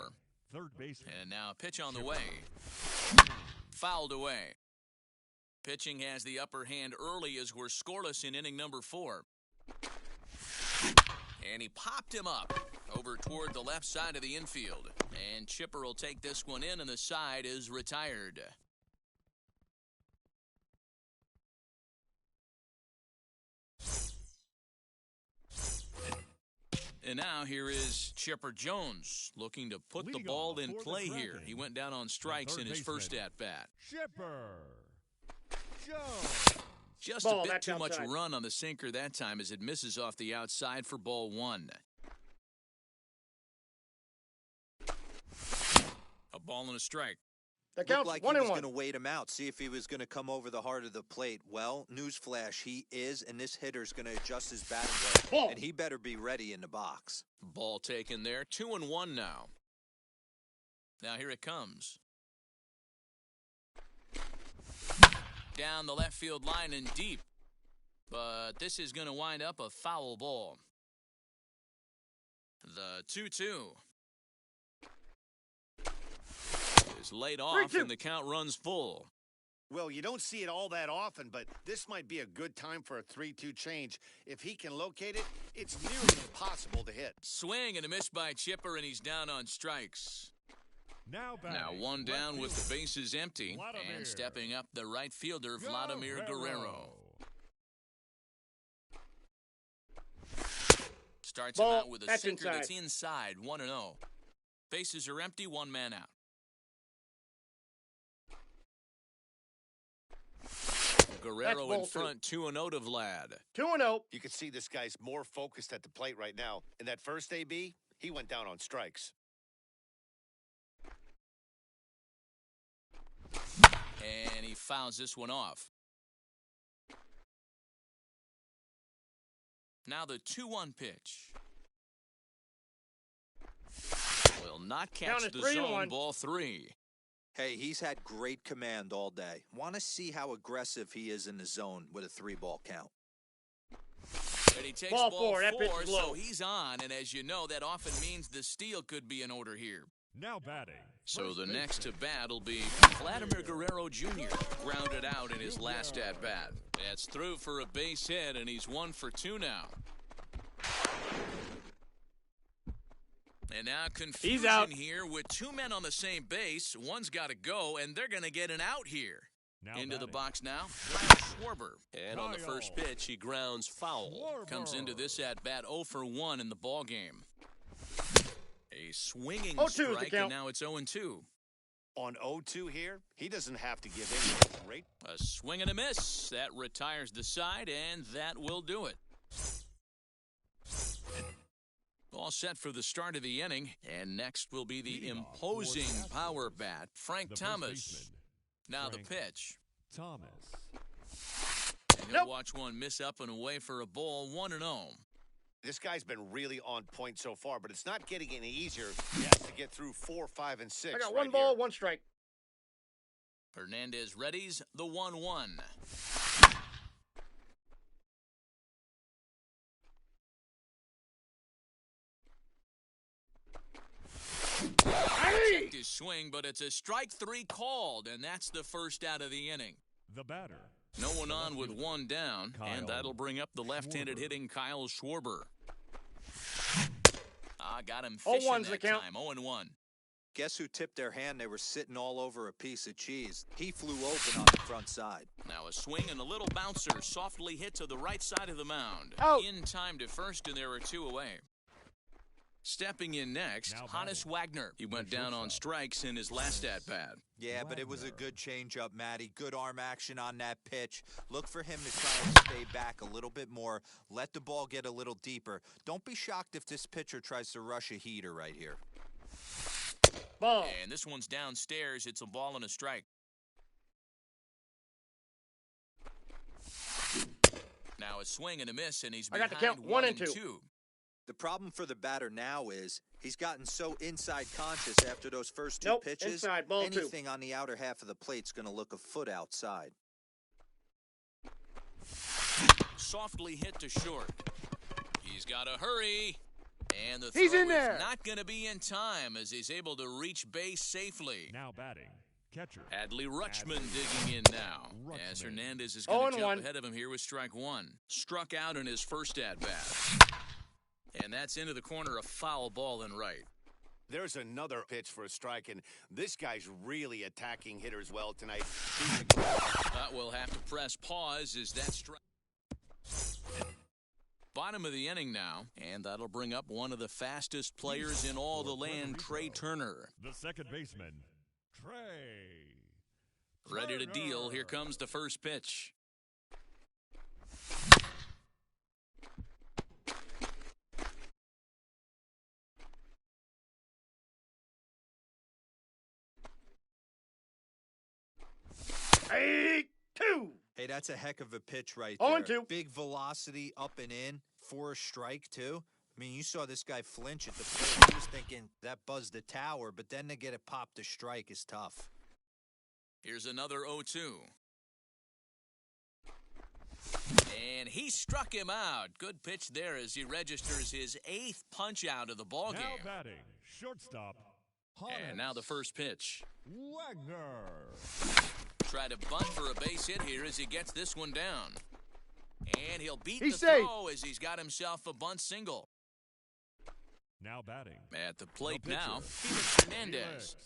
third baseman. And now a pitch on the way. Fouled away. Pitching has the upper hand early as we're scoreless in inning number 4. And he popped him up over toward the left side of the infield. And Chipper will take this one in, and the side is retired. And now here is Chipper Jones looking to put the Leading ball off in for the play here. Dragons, He went down on strikes third in his first baseman, at-bat. Chipper Jones. Just Ball, a bit that's too much outside. run on the sinker that time as it misses off the outside for ball 1. A ball and a strike. The Looked count's like 1-1. he was going to wait him out, see if he was going to come over the heart of the plate. Well, newsflash, he is, and this hitter's going to adjust his batting weight, Ball. and he better be ready in the box. Ball taken there. 2-1 now. Now here it comes. Down the left field line and deep. But this is going to wind up a foul ball. The 2-2 is laid off, 3-2. and the count runs full. Well, you don't see it all that often, but this might be a good time for a 3-2 change. If he can locate it, it's nearly impossible to hit. Swing and a miss by Chipper, and he's down on strikes. Now batting, Now one left down with the fielder, bases empty, Vladimir and stepping up the right fielder, Vladimir Guerrero. Starts him Ball, out with a that's sinker that's inside. inside, 1-0. Bases are empty, 1 man out. Guerrero ball in front, 2-0 to Vlad. 2-0. You can see this guy's more focused at the plate right now. In that first AB, he went down on strikes. And he fouls this one off. Now the 2-1 pitch. Will not catch Count it the 3-1. zone, ball 3. Hey, he's had great command all day. Want to see how aggressive he is in the zone with a 3-ball count. And he takes Ball ball 4, that pitch is so low. he's on, and as you know, that often means the steal could be in order here. Now batting. So first the baseman. next to bat will be Vladimir Guerrero Jr., grounded out in his last at-bat. That's through for a base hit, and he's 1 for 2 now. And now confusion out. here with 2 men on the same base. One's got to go, and they're going to get an out here. Now Into the batting. box now, Schwarber. And on the first pitch, he grounds foul. Comes into this at-bat 0 for 1 in the ball game. A swinging 0-2 is the strike, count. and now it's 0-2. On 0-2 here, he doesn't have to give any great. A swing and a miss. That retires the side, and that will do it. All set for the start of the inning, and next will be the Leading off imposing for the power Astros, bat, Frank the first Thomas. baseman, Now Frank the pitch. Thomas. And he'll watch one miss up and away for a ball, 1-0. This guy's been really on point so far, but it's not getting any easier. He has to get through 4, 5, and 6. I got right 1 ball, here. 1 strike. Hernandez readies the 1-1. Hey! Checked his swing, but it's a strike 3 called, and that's the first out of the inning. The batter. No one on with 1 down, and Kyle that'll bring up the left-handed Schwarber. hitting Kyle Schwarber. Got him 0-1's fishing the that count. time, 0-1. Guess who tipped their hand? They were sitting all over a piece of cheese. He flew open on the front side. Now a swing and a little bouncer softly hit to the right side of the mound. Out. In time to first, and there are 2 away. Stepping in next, Now Hannes batting. Wagner. He went down on strikes in his last at-bat. Yeah, but it was a Wagner. good changeup, Matty. Good arm action on that pitch. Look for him to try and stay back a little bit more. Let the ball get a little deeper. Don't be shocked if this pitcher tries to rush a heater right here. Ball. And this one's downstairs. It's a ball and a strike. Now a swing and a miss, and he's I got the behind count, 1 and 2. 2. The problem for the batter now is he's gotten so inside conscious after those first 2 Nope, pitches. inside, ball 2. Anything on the outer half of the plate's going to look a foot outside. Softly hit to short. He's got to hurry. And the He's throw in there. is not going to be in time as he's able to reach base safely. Now batting. Catcher. Adley Rutschman digging in now. As Rutschman. Hernandez is going to 0-1. jump ahead of him here with strike 1. Struck out in his first at-bat. And that's into the corner, a foul ball in right. There's another pitch for a strike, and this guy's really attacking hitters well tonight. We'll have to press pause as that strike. Bottom of the inning now, and that'll bring up one of the fastest players in all the land, Trey Turner. The second baseman. Trey. Ready to deal. Turner. Here comes the first pitch. Hey, 2. Hey, that's a heck of a pitch right 0-2. there. Big velocity up and in for a strike, too. I mean, you saw this guy flinch at the plate. He was thinking that buzzed the tower, but then to get it popped to strike is tough. Here's another 0-2. And he struck him out. Good pitch there as he registers his 8th punch out of the ballgame. Now batting. Shortstop. And now the first pitch. Wagner. Try to bunt for a base hit here as he gets this one down. And he'll beat He's the safe. throw as he's got himself a bunt single. Now batting. At the plate No pitcher. now, Felix Hernandez. Felix.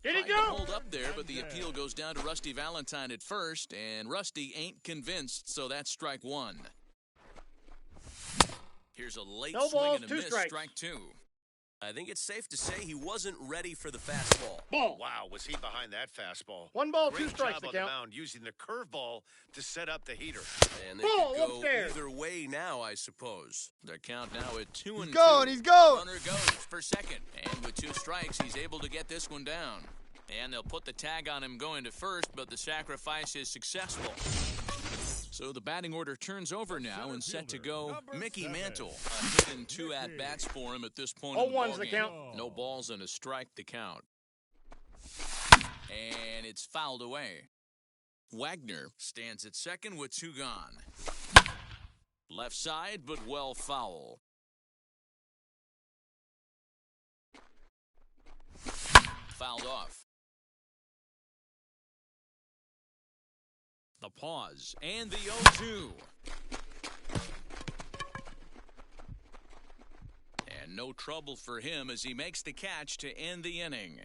Did he Tried to go? hold up there, but the appeal goes down to Rusty Valentine at first, and Rusty ain't convinced, so that's strike 1. Here's a late No swing balls, and a 2 miss, strikes. strike 2. I think it's safe to say he wasn't ready for the fastball. Ball. Wow, was he behind that fastball? 1 ball, Great 2 strikes job to on the count. mound using the curveball to set up the heater. And they Ball could go upstairs. either way now, I suppose. The count now at 2 and 2. going, he's going. Runner goes for second, and with 2 strikes, he's able to get this one down. And they'll put the tag on him going to first, but the sacrifice is successful. So the batting order turns over now and set to go Mickey Mantle. A hit and 2 at-bats for him at this point in the 0-1's the ballgame. count. No balls and a strike to count. And it's fouled away. Wagner stands at second with 2 gone. Left side, but well foul. Fouled off. The pause and the 0-2. And no trouble for him as he makes the catch to end the inning.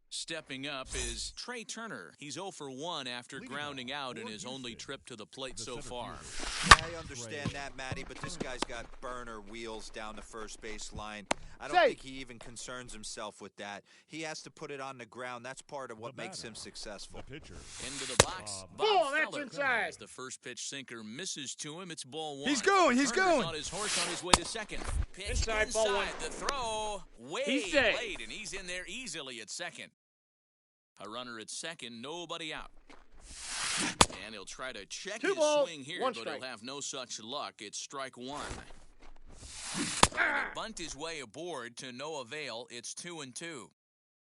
Stepping up is Trey Turner. He's 0 for 1 after grounding out in his only trip to the plate so far. Yeah, I understand that, Matty, but this guy's got burner wheels down the first base line. I don't think he even concerns himself with that. He has to put it on the ground. That's part of what makes him successful. The pitcher. Into the box. Ball, Bob that's Feller. inside. As the first pitch sinker misses to him, it's ball 1. He's going, he's Turner's going. on his horse on his way to second. Pitch Inside, ball 1. The throw way He's safe. late, and he's in there easily at second. A runner at second, nobody out. And he'll try to check 2 his balls, swing here, 1 but strike. he'll have no such luck. It's strike 1. He'll bunt his way aboard to no avail. It's 2-2.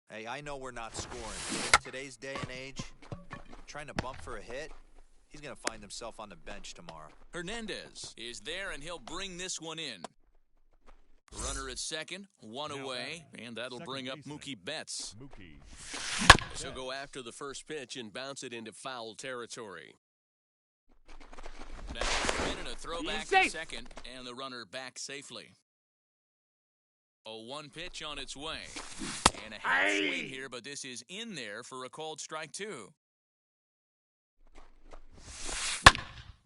Hey, I know we're not scoring. In today's day and age, trying to bump for a hit, he's going to find himself on the bench tomorrow. Hernandez is there, and he'll bring this one in. Runner at second, 1 away, and that'll bring up Mookie Betts. Mookie. So go after the first pitch and bounce it into foul territory. Now a spin and a throw back to second, and the runner back safely. A 1 pitch on its way. And a half swing here, but this is in there for a called strike 2.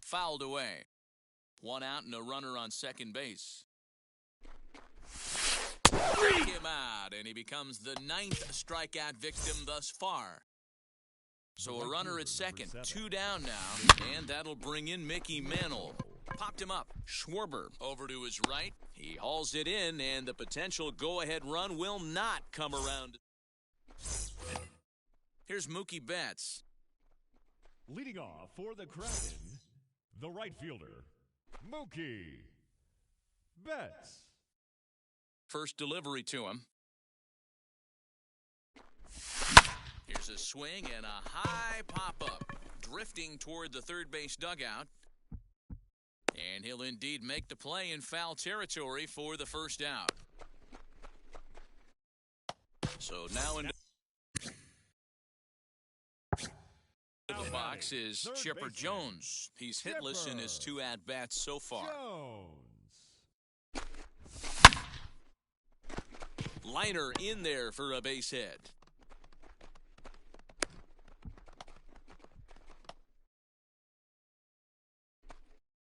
Fouled away. 1 out and a runner on second base. Strike him out, and he becomes the 9th strikeout victim thus far. So a runner at second, 2 down now, and that'll bring in Mickey Mantle. Popped him up. Schwarber over to his right. He hauls it in, and the potential go-ahead run will not come around. Here's Mookie Betts. Leading off for the Kraken, the right fielder, Mookie Betts. First delivery to him. Here's a swing and a high pop-up, drifting toward the third base dugout. And he'll indeed make the play in foul territory for the first out. So now into the box is Chipper Jones. He's hitless in his 2 at-bats so far. Jones. Liner in there for a base hit.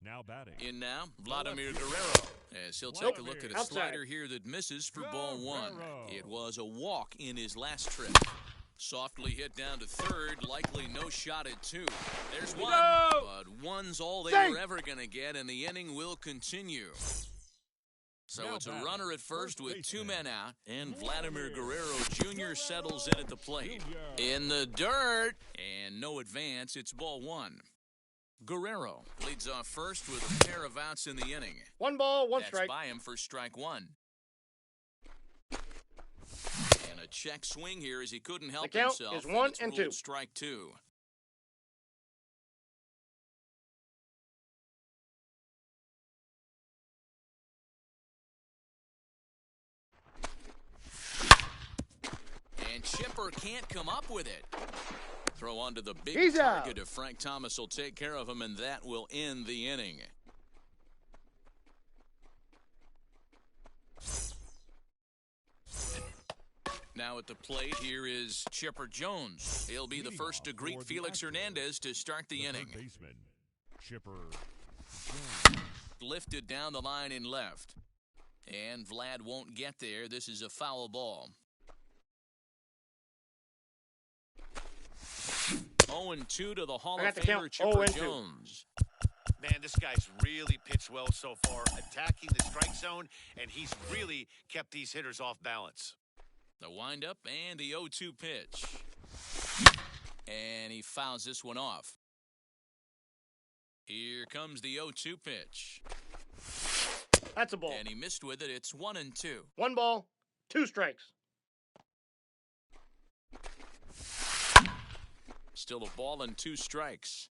Now batting. In now, Vladimir Guerrero. As he'll take a look at a Outside. slider here that misses for ball 1. Guerrero. It was a walk in his last trip. Softly hit down to third, likely no shot at 2. There's 1, but 1's all they were ever going to get, and the inning will continue. So Now it's a batting, runner at first with 2 baseman, men out, and Vladimir Guerrero Jr. settles in at the plate. In the dirt, and no advance, it's ball 1. Guerrero leads off first with a pair of outs in the inning. 1 ball, 1 That's strike. by him for strike 1. And a check swing here as he couldn't help The count himself. is 1 it's and ruled 2. Strike 2. And Chipper can't come up with it. Throw onto the big He's target out. of Frank Thomas will take care of him, and that will end the inning. Now at the plate, here is Chipper Jones. He'll be the first to greet Felix Hernandez to start the inning. Third baseman, Chipper Jones. Lifted down the line in left. And Vlad won't get there. This is a foul ball. 0-2 to the Hall I got of the Famer count. Chipper 0-2. Jones. Man, this guy's really pitched well so far, attacking the strike zone, and he's really kept these hitters off balance. The windup and the 0-2 pitch. And he fouls this one off. Here comes the 0-2 pitch. That's a ball. And he missed with it. It's 1-2. 1 ball, 2 strikes. Still a ball and 2 strikes.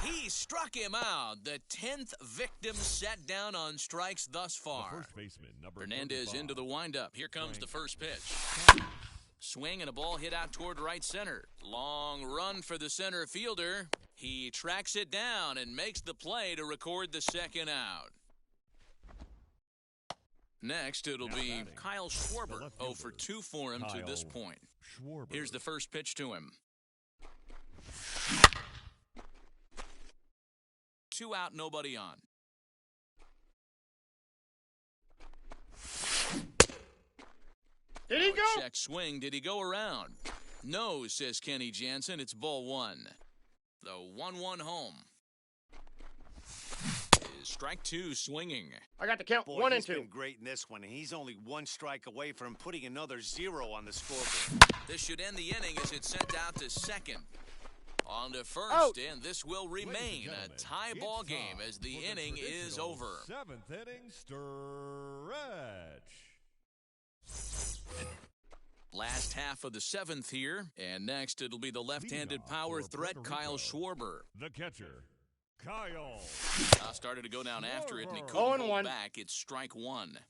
He struck him out. The 10th victim set down on strikes thus far. First baseman, number Hernandez 35. into the windup. Here comes the first pitch. Swing and a ball hit out toward right center. Long run for the center fielder. He tracks it down and makes the play to record the second out. Next, it'll be Kyle Schwarber. 0 for 2 for him to this point. Schwarber. Here's the first pitch to him. 2 out, nobody on. Did he go? Check swing. Did he go around? No, says Kenny Jansen. It's ball 1. The 1-1 home. Is strike 2 swinging. I got the count. Boy, 1 and he's 2. been great in this one, and he's only 1 strike away from putting another 0 on the scoreboard. This should end the inning as it's sent out to second. On to first, Out. and this will remain a tie ball game as the inning is over. 7th inning stretch. Last half of the 7th here, and next it'll be the left-handed Leadoff power for threat Puerto Kyle Rico. Schwarber. The catcher, Kyle. Started to go down after it, and he Schwarber. couldn't 0-1. hold back. It's strike 1.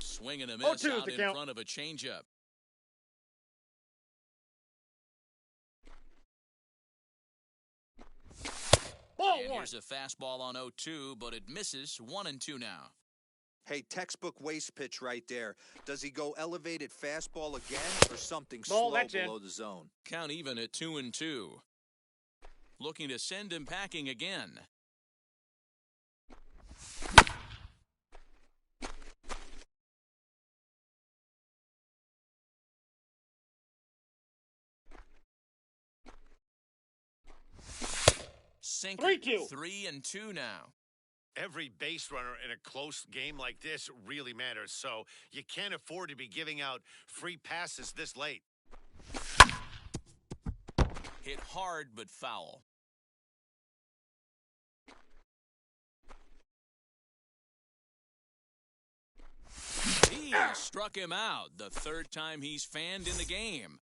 Swing and a miss 0-2 is out the in count. front of a changeup. Ball And 1. here's a fastball on 0-2, but it misses. 1-2 now. Hey, textbook waste pitch right there. Does he go elevated fastball again or something Ball, slow that's in. below the zone? Count even at 2-2. Looking to send him packing again. Sinker. 3-2. 3-2 now. Every base runner in a close game like this really matters, so you can't afford to be giving out free passes this late. Hit hard but foul. He struck him out. The 3rd time he's fanned in the game.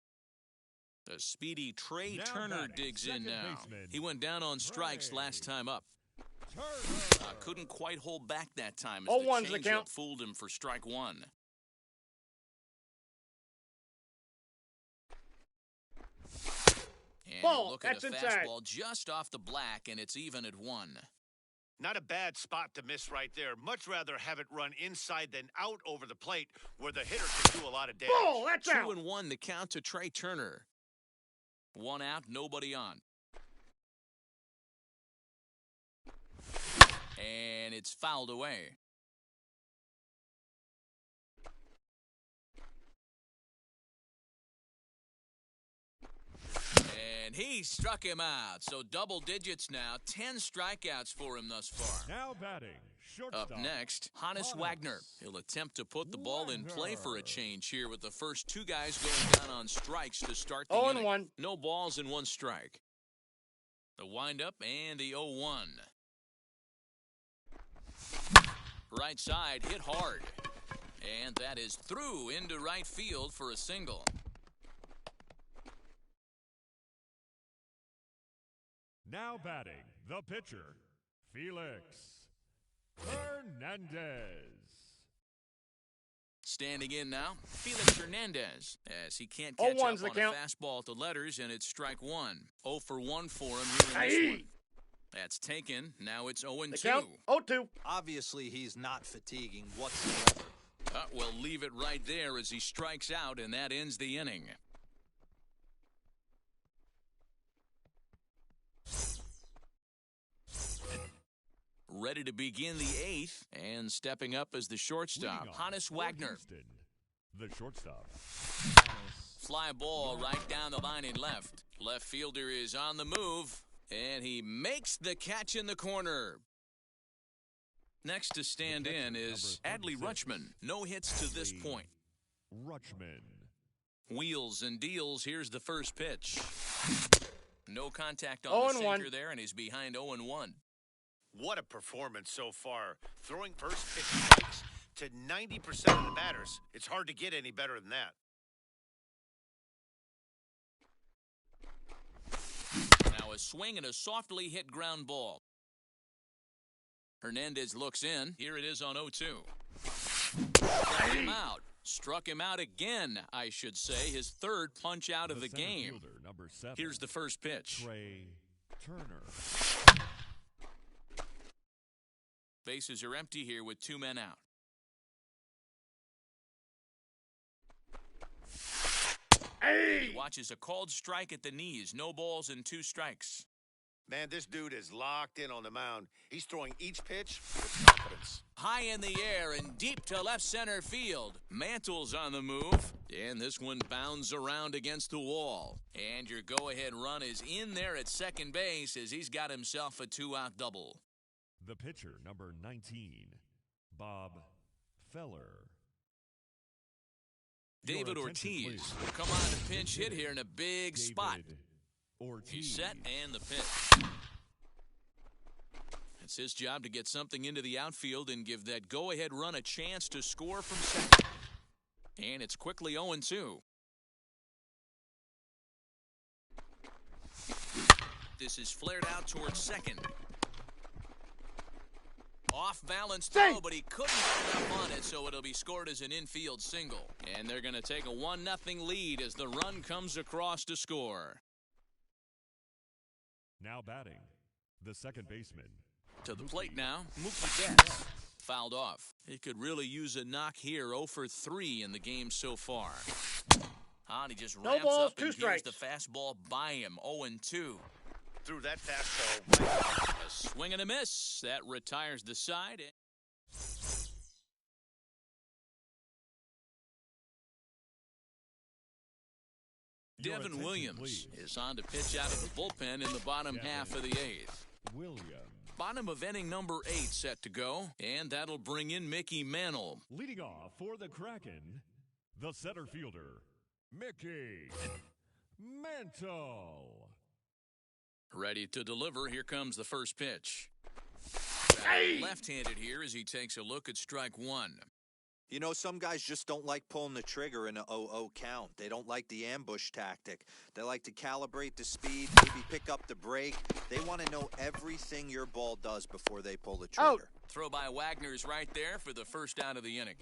The speedy Trey Now Turner batting, digs in second now. baseman, He went down on strikes Trey last time up. Turner. Couldn't quite hold back that time as 0-1's the the count. changeup fooled him for strike 1. And Ball, look at that's a inside. fastball just off the black, and it's even at 1. Not a bad spot to miss right there. Much rather have it run inside than out over the plate where the hitter can do a lot of damage. Ball, that's out. 2-1 the count to Trey Turner. 1 out, nobody on. And it's fouled away. And he struck him out. So double digits now. 10 strikeouts for him thus far. Now batting, shortstop. Up next, Hannes Wagner. He'll attempt to put the ball in play for a change here with the first 2 guys going down on strikes to start the 0-1. inning. No balls and 1 strike. The windup and the 0-1. Right side hit hard. And that is through into right field for a single. Now batting, the pitcher, Felix Hernandez. Standing in now, Felix Hernandez, as he can't catch 0-1's up the on count. a fastball at the letters, and it's strike 1. 0 for 1 for him here in this Aye. one. That's taken. Now it's 0-2. The count. 0-2. Obviously, he's not fatiguing whatsoever. We'll leave it right there as he strikes out, and that ends the inning. Ready ready to begin the 8th, and stepping up as the shortstop, Hannes Wagner. Houston, the shortstop. Fly ball right down the line in left. Left fielder is on the move, and he makes the catch in the corner. Next to stand in is Adley Rutschman. No hits to this point. Rutschman. Wheels and deals. Here's the first pitch. No contact on the sinker there, and he's behind 0-1. What a performance so far. Throwing first pitch strikes to 90% of the batters. It's hard to get any better than that. Now a swing and a softly hit ground ball. Hernandez looks in. Here it is on 0-2. Struck him out. Struck him out again, I should say. His third punch out of the game. Number 7. Here's the first pitch. Trey Turner. Bases are empty here with 2 men out. He watches a called strike at the knees. No balls and 2 strikes. Man, this dude is locked in on the mound. He's throwing each pitch with confidence. High in the air and deep to left center field. Mantle's on the move. And this one bounds around against the wall. And your go-ahead run is in there at second base as he's got himself a 2-out double. The pitcher, number 19, Bob Feller. David Ortiz will come on a pinch hit here in a big spot. He's set and the pitch. It's his job to get something into the outfield and give that go-ahead run a chance to score from second. And it's quickly 0-2. This is flared out towards second. Off-balance throw, but he couldn't get enough on it, so it'll be scored as an infield single. And they're going to take a 1-0 lead as the run comes across to score. Now batting, the second baseman. To the plate now, Mookie Betts. Fouled off. He could really use a knock here. 0 for 3 in the game so far. And he just ramps up and here's the fastball by him. 0-2. Threw that fastball. A swing and a miss. That retires the side. Devin Williams is on to pitch out of the bullpen in the bottom half of the 8th. Bottom of inning number 8 set to go, and that'll bring in Mickey Mantle. Leading off for the Kraken, the center fielder, Mickey Mantle. Ready to deliver. Here comes the first pitch. Left-handed here as he takes a look at strike 1. You know, some guys just don't like pulling the trigger in a 0-0 count. They don't like the ambush tactic. They like to calibrate the speed, maybe pick up the brake. They want to know everything your ball does before they pull the trigger. Throw by Wagner's right there for the first out of the inning.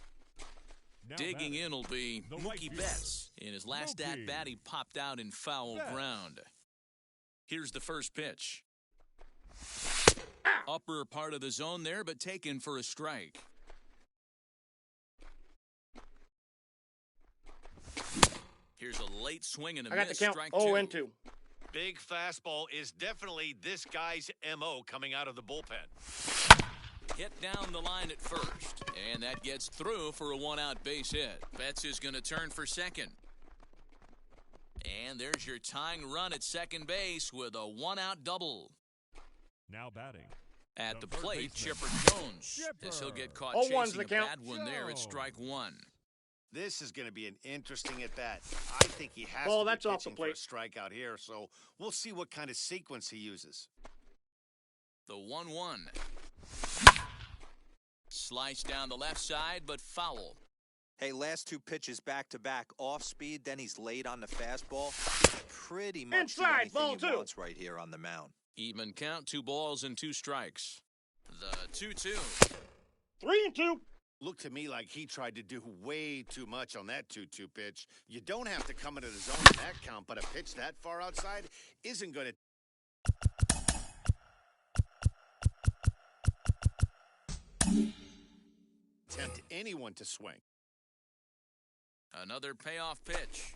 Now digging in will be Mookie Betts. In his last at-bat, he popped out in foul ground. Here's the first pitch. Upper part of the zone there, but taken for a strike. Here's a late swing and a miss. I got the count. Strike 0-2. Big fastball is definitely this guy's MO coming out of the bullpen. Hit down the line at first, and that gets through for a 1-out base hit. Betts is going to turn for second. And there's your tying run at second base with a 1-out double. Now batting. At the plate, Chipper Jones. As he'll get caught 0-1's chasing the a count. bad one there at strike 1. This is going to be an interesting at-bat. I think he has to be that's off the pitching for a plate. strikeout here, so we'll see what kind of sequence he uses. The 1-1. Slice down the left side, but foul. Hey, last 2 pitches back-to-back off speed, then he's late on the fastball. Pretty much Inside, ball anything he 2. wants right here on the mound. Even count, 2 balls and 2 strikes. The 2-2. 3-2. Looked to me like he tried to do way too much on that 2-2 pitch. You don't have to come into the zone in that count, but a pitch that far outside isn't going to tempt anyone to swing. Another payoff pitch.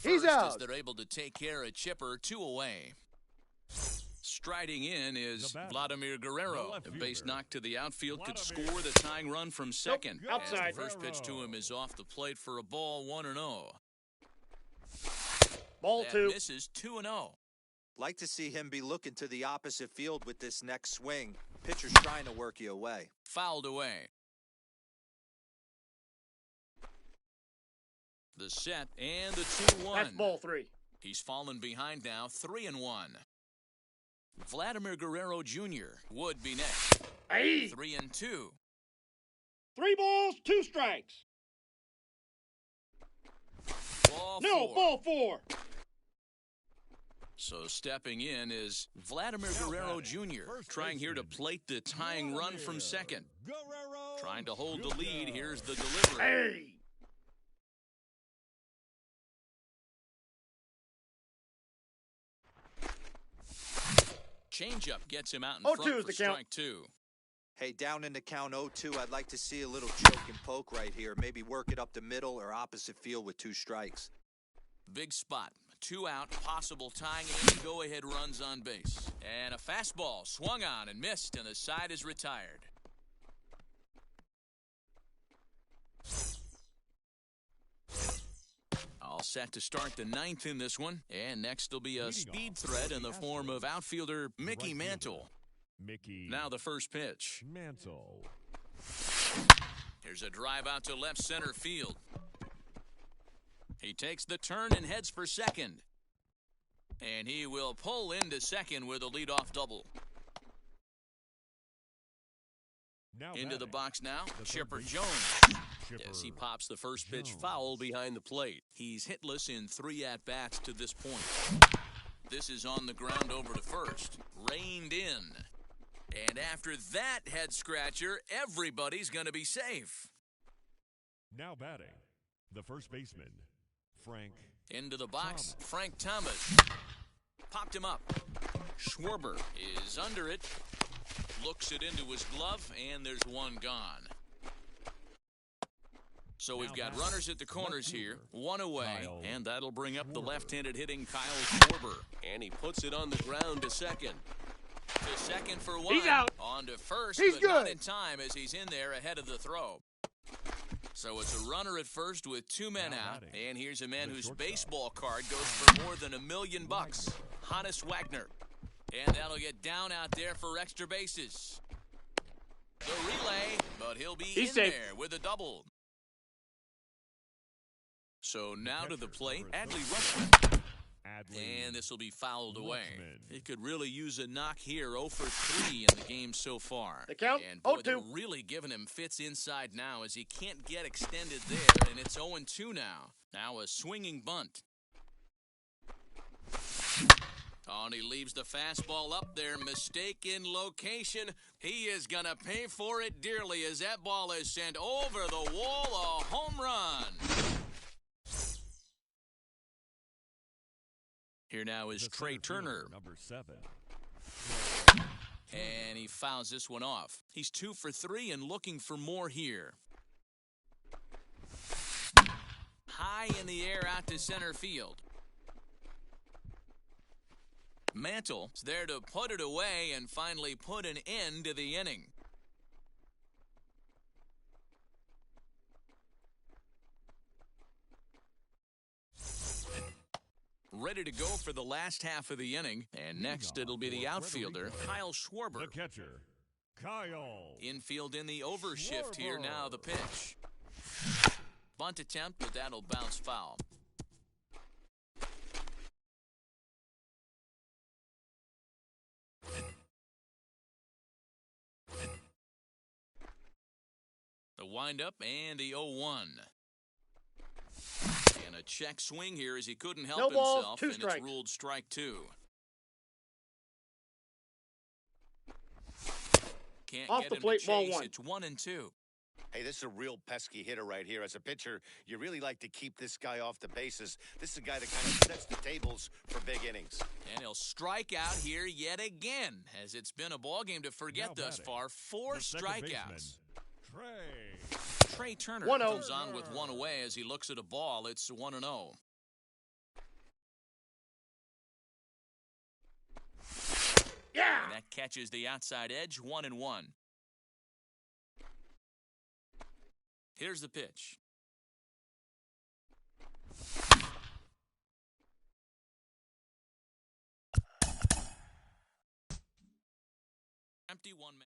He's first as out. they're able to take care of Chipper 2 away. Striding in is Vladimir Guerrero. A base knock to the outfield could score the tying run from second. Nope, outside. As the first pitch to him is off the plate for a ball, 1-0. Ball That 2. misses 2-0. Like to see him be looking to the opposite field with this next swing. Pitcher's trying to work you away. Fouled away. The set and the 2-1. That's ball 3. He's fallen behind now, 3-1. Vladimir Guerrero Jr. would be next. Hey. 3-2. 3 balls, 2 strikes. Ball No, 4. ball 4. So stepping in is Vladimir Guerrero Jr. trying here to plate the tying run from second. Trying to hold the lead. Here's the delivery. Hey. Changeup gets him out in 0-2 front is for the count. strike 2. Hey, down in the count 0-2, I'd like to see a little choke and poke right here. Maybe work it up the middle or opposite field with 2 strikes. Big spot. 2 out, possible tying and go-ahead runs on base. And a fastball swung on and missed, and the side is retired. All set to start the 9th in this one. And next will be a speed threat in the form of outfielder Mickey Mantle. Now the first pitch. Mantle. Here's a drive out to left center field. He takes the turn and heads for second. And he will pull into second with a leadoff double. Into the box now, Chipper Jones. As he pops the first pitch foul behind the plate. He's hitless in 3 at-bats to this point. This is on the ground over to first. Reined in. And after that head-scratcher, everybody's going to be safe. Now batting, the first baseman, Frank. Into the box, Frank Thomas. Popped him up. Schwarber is under it. Looks it into his glove, and there's one gone. So we've got runners at the corners here, 1 away, and that'll bring up the left-handed hitting Kyle Schwarber. And he puts it on the ground to second. To second for 1. He's out. On to first, He's but good. not in time as he's in there ahead of the throw. So it's a runner at first with 2 men out, and here's a man whose baseball card goes for more than $1 million. Hannes Wagner. And that'll get down out there for extra bases. The relay, but he'll be He's in safe. there with a double. So now to the plate, Adley Rutschman. And this will be fouled away. He could really use a knock here, 0 for 3 in the game so far. The count, And boy, 0-2. they're really giving him fits inside now as he can't get extended there, and it's 0-2 now. Now a swinging bunt. Oh, and he leaves the fastball up there. Mistake in location. He is going to pay for it dearly as that ball is sent over the wall. A home run. Here now is Trey Turner. Number 7. And he fouls this one off. He's 2 for 3 and looking for more here. High in the air out to center field. Mantle's there to put it away and finally put an end to the inning. Ready to go for the last half of the inning. And next it'll be the outfielder, Kyle Schwarber. The catcher, Kyle. Infield in the overshift here now, the pitch. Bunt attempt, but that'll bounce foul. The windup and the 0-1. And a check swing here as he couldn't help No balls, himself, 2 and strikes. it's ruled strike 2. Can't Off get the him plate, to ball chase. 1. It's 1-2. Hey, this is a real pesky hitter right here. As a pitcher, you really like to keep this guy off the bases. This is a guy that kind of sets the tables for big innings. And he'll strike out here yet again, as it's been a ball game to forget Now thus batting, far. 4 the second strikeouts. baseman, Trey. Trey Turner 1-0. comes on with 1 away as he looks at a ball. It's 1-0. That catches the outside edge, 1-1. Here's the pitch. Empty 1 man.